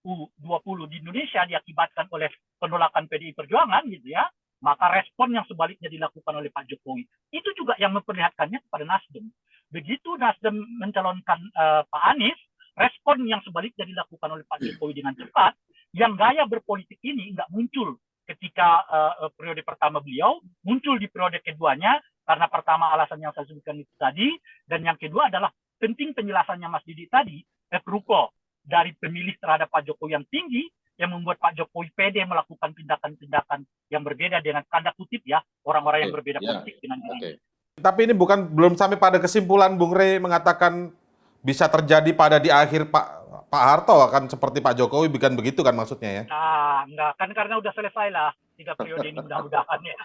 U20 di Indonesia diakibatkan oleh penolakan PDI Perjuangan gitu ya, maka respon yang sebaliknya dilakukan oleh Pak Jokowi itu juga yang memperlihatkannya kepada Nasdem. Begitu Nasdem mencalonkan Pak Anies, respon yang sebaliknya dilakukan oleh Pak Jokowi dengan cepat, yang gaya berpolitik ini nggak muncul ketika periode pertama beliau, muncul di periode keduanya, karena pertama alasan yang saya sebutkan itu tadi, dan yang kedua adalah penting penjelasannya Mas Didi tadi, approval dari pemilih terhadap Pak Jokowi yang tinggi, yang membuat Pak Jokowi pede melakukan tindakan-tindakan yang berbeda dengan tanda kutip ya, orang-orang yang berbeda politik dengan dirinya. Tapi ini belum sampai pada kesimpulan Bung Rey mengatakan bisa terjadi pada di akhir Pak Harto akan seperti Pak Jokowi, bukan begitu kan maksudnya ya? Nah, enggak, kan karena udah selesai lah 3 periode ini mudah-mudahan ya.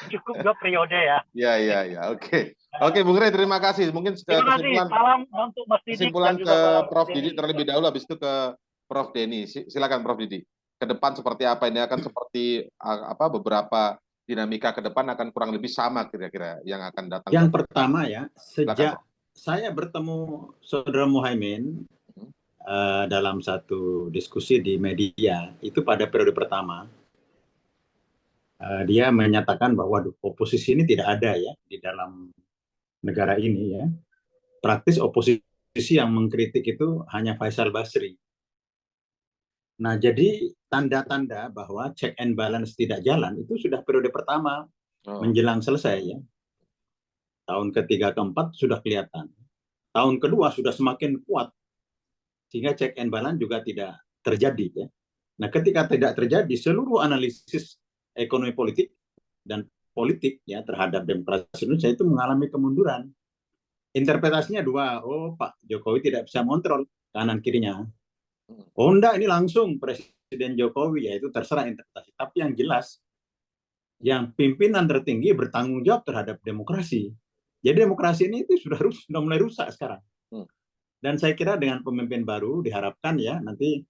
Cukup 2 periode ya. Ya, oke. Oke, Bung Rey, terima kasih. Mungkin Salam untuk Mas Didi kesimpulan dan ke juga Prof. Didi terlebih dahulu, habis itu ke Prof. Denny. Silakan Prof. Didi. Ke depan seperti apa? Ini akan seperti beberapa dinamika ke depan akan kurang lebih sama kira-kira yang akan datang. Yang pertama ya, sejak Silakan, saya bertemu Saudara Muhaimin dalam satu diskusi di media, itu pada periode pertama, dia menyatakan bahwa oposisi ini tidak ada ya di dalam negara ini ya. Praktis oposisi yang mengkritik itu hanya Faisal Basri. Nah, jadi tanda-tanda bahwa check and balance tidak jalan itu sudah periode pertama menjelang selesai ya. Tahun ketiga, keempat sudah kelihatan. Tahun kedua sudah semakin kuat sehingga check and balance juga tidak terjadi ya. Nah, ketika tidak terjadi, seluruh analisis ekonomi politik dan politik ya terhadap demokrasi Indonesia itu mengalami kemunduran. Interpretasinya dua, Pak Jokowi tidak bisa mengontrol kanan kirinya. Enggak, ini langsung Presiden Jokowi, ya itu terserah interpretasi. Tapi yang jelas, yang pimpinan tertinggi bertanggung jawab terhadap demokrasi. Jadi demokrasi ini itu sudah mulai rusak sekarang. Dan saya kira dengan pemimpin baru diharapkan ya nanti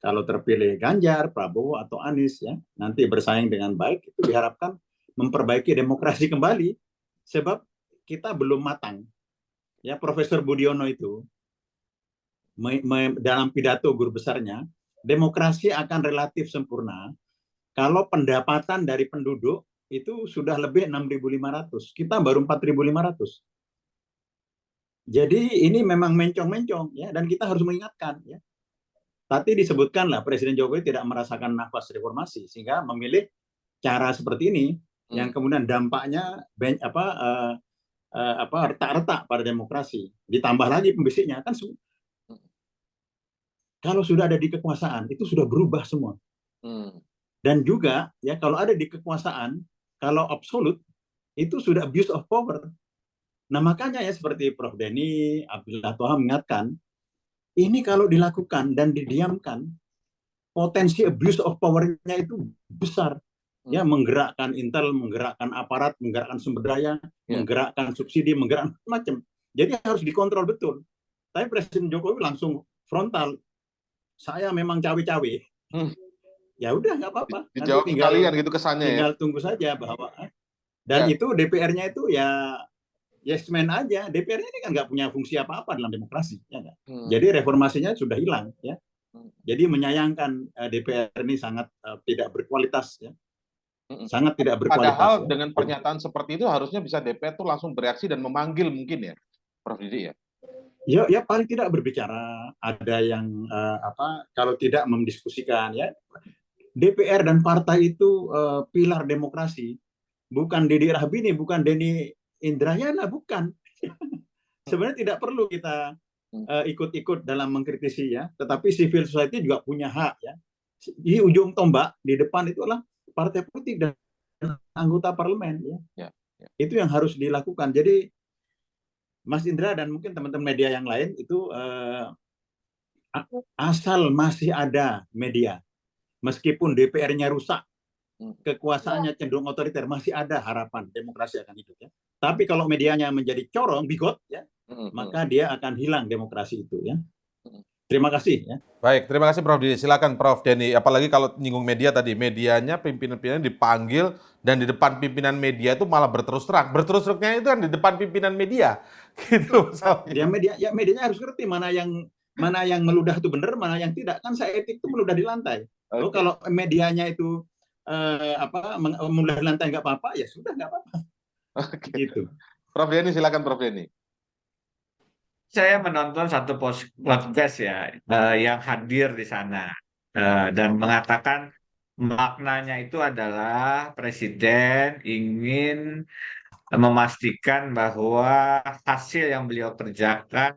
kalau terpilih Ganjar, Prabowo atau Anies ya nanti bersaing dengan baik, itu diharapkan memperbaiki demokrasi kembali. Sebab kita belum matang. Ya Profesor Budiono itu dalam pidato guru besarnya, demokrasi akan relatif sempurna kalau pendapatan dari penduduk itu sudah lebih 6.500. Kita baru 4.500. Jadi ini memang mencong-mencong ya, dan kita harus mengingatkan ya. Tadi disebutkanlah Presiden Jokowi tidak merasakan nafas reformasi sehingga memilih cara seperti ini yang kemudian dampaknya retak-retak pada demokrasi. Ditambah lagi pembisiknya kan kalau sudah ada di kekuasaan itu sudah berubah semua. Dan juga ya kalau ada di kekuasaan, kalau absolut itu sudah abuse of power. Nah makanya ya seperti Prof. Denny, Abdullah Toha mengingatkan, ini kalau dilakukan dan didiamkan, potensi abuse of power-nya itu besar. Ya menggerakkan intel, menggerakkan aparat, menggerakkan sumber daya, menggerakkan subsidi, menggerakkan macam. Jadi harus dikontrol betul. Tapi Presiden Jokowi langsung frontal. Saya memang cawe-cawe. Ya udah nggak apa-apa. Dijawab sekalian gitu kesannya tinggal tunggu saja bahwa dan itu DPR-nya itu ya yes man aja. DPR ini kan nggak punya fungsi apa-apa dalam demokrasi. Ya nggak? Jadi reformasinya sudah hilang. Ya. Jadi menyayangkan DPR ini sangat tidak berkualitas. Ya. Sangat tidak berkualitas. Padahal dengan pernyataan seperti itu harusnya bisa DPR tuh langsung bereaksi dan memanggil mungkin ya, Prof. Didi ya. Ya paling tidak berbicara. Ada yang kalau tidak mendiskusikan ya. DPR dan partai itu pilar demokrasi. Bukan Didi Rahbini, bukan Denny Indrayana, bukan. Sebenarnya tidak perlu kita ikut-ikut dalam mengkritisi ya. Tetapi civil society juga punya hak ya. Di ujung tombak di depan itu adalah partai politik dan anggota parlemen ya. Itu yang harus dilakukan. Jadi Mas Indra dan mungkin teman-teman media yang lain itu asal masih ada media, meskipun DPR-nya rusak, kekuasaannya cenderung otoriter, masih ada harapan demokrasi akan hidup ya. Tapi kalau medianya menjadi corong, bigot ya, maka dia akan hilang demokrasi itu ya. Terima kasih ya. Baik, terima kasih Prof. Didi. Silakan Prof. Denny. Apalagi kalau nyinggung media tadi, medianya pimpinan-pimpinan dipanggil dan di depan pimpinan media itu malah berterus terang. Berterus terangnya itu kan di depan pimpinan media. Gitu misalnya. Medianya harus ngerti mana yang meludah itu benar, mana yang tidak. Kan saya etik itu meludah di lantai. Okay. Kalau medianya itu meludah di lantai nggak apa-apa, ya sudah nggak apa-apa. Okay. Gitu. Prof. Denny, silakan Prof. Denny. saya menonton satu podcast ya yang hadir di sana dan mengatakan maknanya itu adalah presiden ingin memastikan bahwa hasil yang beliau kerjakan,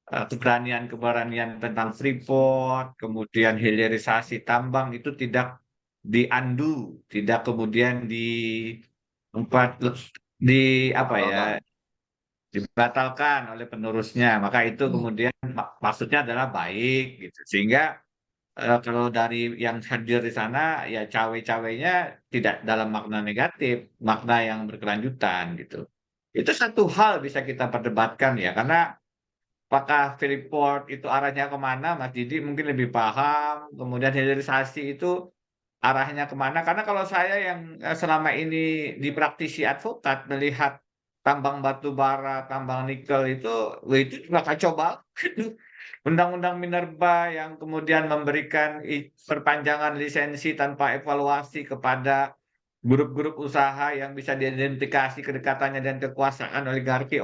keberanian-keberanian tentang Freeport, kemudian hilirisasi tambang itu tidak diandu, tidak kemudian di apa ya, dibatalkan oleh penerusnya. Maka itu kemudian maksudnya adalah baik gitu. Sehingga kalau dari yang hadir di sana ya cawe-cawenya tidak dalam makna negatif, makna yang berkelanjutan gitu. Itu satu hal bisa kita perdebatkan ya, karena apakah Freeport itu arahnya kemana, Mas Didi mungkin lebih paham. Kemudian hilirisasi itu arahnya kemana? Karena kalau saya yang selama ini di praktisi advokat melihat tambang batu bara, tambang nikel itu, wah itu juga kacau banget. Undang-undang Minerba yang kemudian memberikan perpanjangan lisensi tanpa evaluasi kepada grup-grup usaha yang bisa diidentifikasi kedekatannya dan kekuasaan oligarki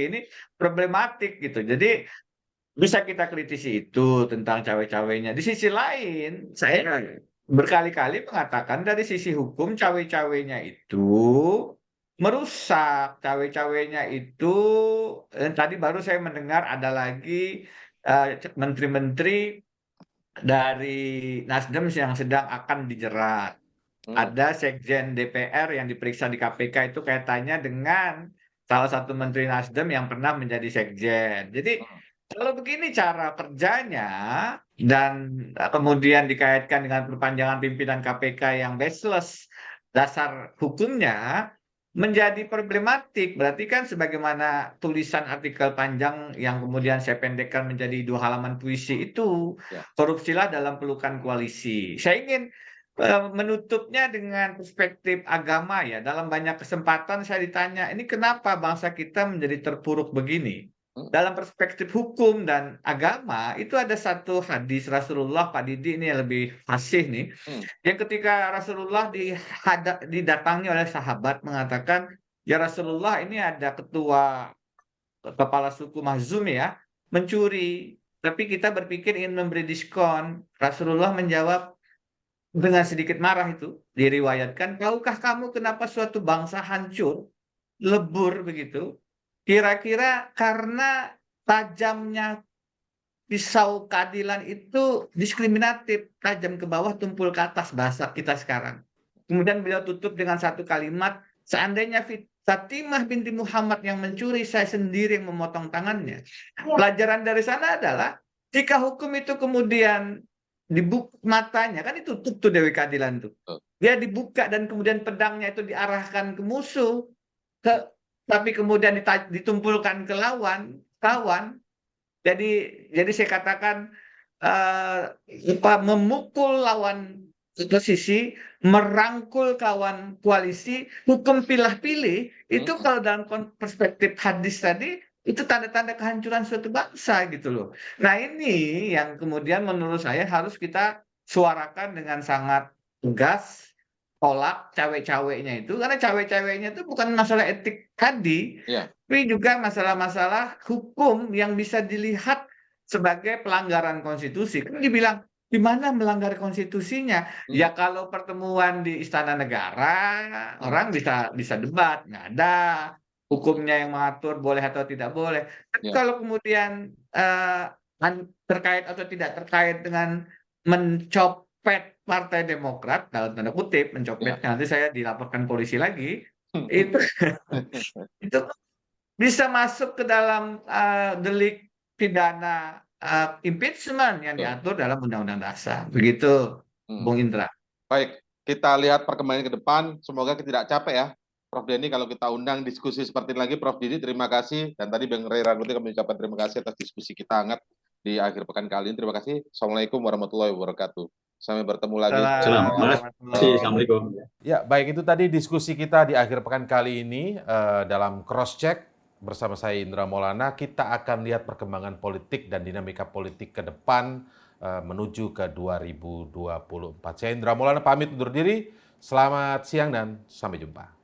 ini problematik gitu. Jadi bisa kita kritisi itu tentang cawe-cawenya. Di sisi lain, saya berkali-kali mengatakan dari sisi hukum cawe-cawenya itu merusak. Cawe-cawenya itu tadi baru saya mendengar ada lagi menteri-menteri dari Nasdem yang sedang akan dijerat. Ada sekjen DPR yang diperiksa di KPK itu kaitannya dengan salah satu menteri Nasdem yang pernah menjadi sekjen. Jadi kalau begini cara kerjanya dan kemudian dikaitkan dengan perpanjangan pimpinan KPK yang baseless, dasar hukumnya menjadi problematik. Berarti kan sebagaimana tulisan artikel panjang yang kemudian saya pendekkan menjadi 2 halaman puisi itu, korupsilah dalam pelukan koalisi. Saya ingin menutupnya dengan perspektif agama ya. Dalam banyak kesempatan saya ditanya, ini kenapa bangsa kita menjadi terpuruk begini? Dalam perspektif hukum dan agama, itu ada satu hadis Rasulullah, Pak Didi ini yang lebih fasih nih. Yang ketika Rasulullah didatangi oleh sahabat mengatakan, ya Rasulullah ini ada ketua kepala suku Makhzum ya, mencuri. Tapi kita berpikir ingin memberi diskon. Rasulullah menjawab, dengan sedikit marah itu diriwayatkan, tahukah kamu kenapa suatu bangsa hancur, lebur begitu? Kira-kira karena tajamnya pisau keadilan itu diskriminatif, tajam ke bawah, tumpul ke atas, bahasa kita sekarang. Kemudian beliau tutup dengan satu kalimat, seandainya Fatimah binti Muhammad yang mencuri, saya sendiri yang memotong tangannya. Pelajaran dari sana adalah, jika hukum itu kemudian dibuka matanya, kan itu tutup Dewi Keadilan tuh. Dia dibuka dan kemudian pedangnya itu diarahkan ke musuh, tapi kemudian ditumpulkan ke kawan. Jadi saya katakan memukul lawan posisi, merangkul kawan koalisi, hukum pilih-pilih, itu kalau dalam perspektif hadis tadi, itu tanda-tanda kehancuran suatu bangsa gitu loh. Nah ini yang kemudian menurut saya harus kita suarakan dengan sangat tegas, tolak cawe-cawenya itu, karena cawe-cawenya itu bukan masalah etik tadi, tapi juga masalah-masalah hukum yang bisa dilihat sebagai pelanggaran konstitusi. Kan dibilang, di mana melanggar konstitusinya? Ya kalau pertemuan di Istana Negara, orang bisa debat, nggak ada hukumnya yang mengatur boleh atau tidak boleh. Tapi kalau kemudian terkait atau tidak terkait dengan mencopet Partai Demokrat, dalam tanda kutip mencopet, nanti saya dilaporkan polisi lagi, itu bisa masuk ke dalam delik pidana impeachment yang diatur dalam Undang-Undang Dasar. Begitu, Bung Indra. Baik, kita lihat perkembangan ke depan. Semoga kita tidak capek ya, Prof Denny, kalau kita undang diskusi seperti ini lagi. Prof Didi, terima kasih. Dan tadi Bang Ray Rangkuti kami ucapkan terima kasih atas diskusi kita hangat di akhir pekan kali ini. Terima kasih. Assalamualaikum warahmatullahi wabarakatuh. Sampai bertemu lagi. Assalamualaikum. Ya, baik, itu tadi diskusi kita di akhir pekan kali ini dalam cross check bersama saya Indra Maulana. Kita akan lihat perkembangan politik dan dinamika politik ke depan menuju ke 2024. Saya Indra Maulana pamit undur diri. Selamat siang dan sampai jumpa.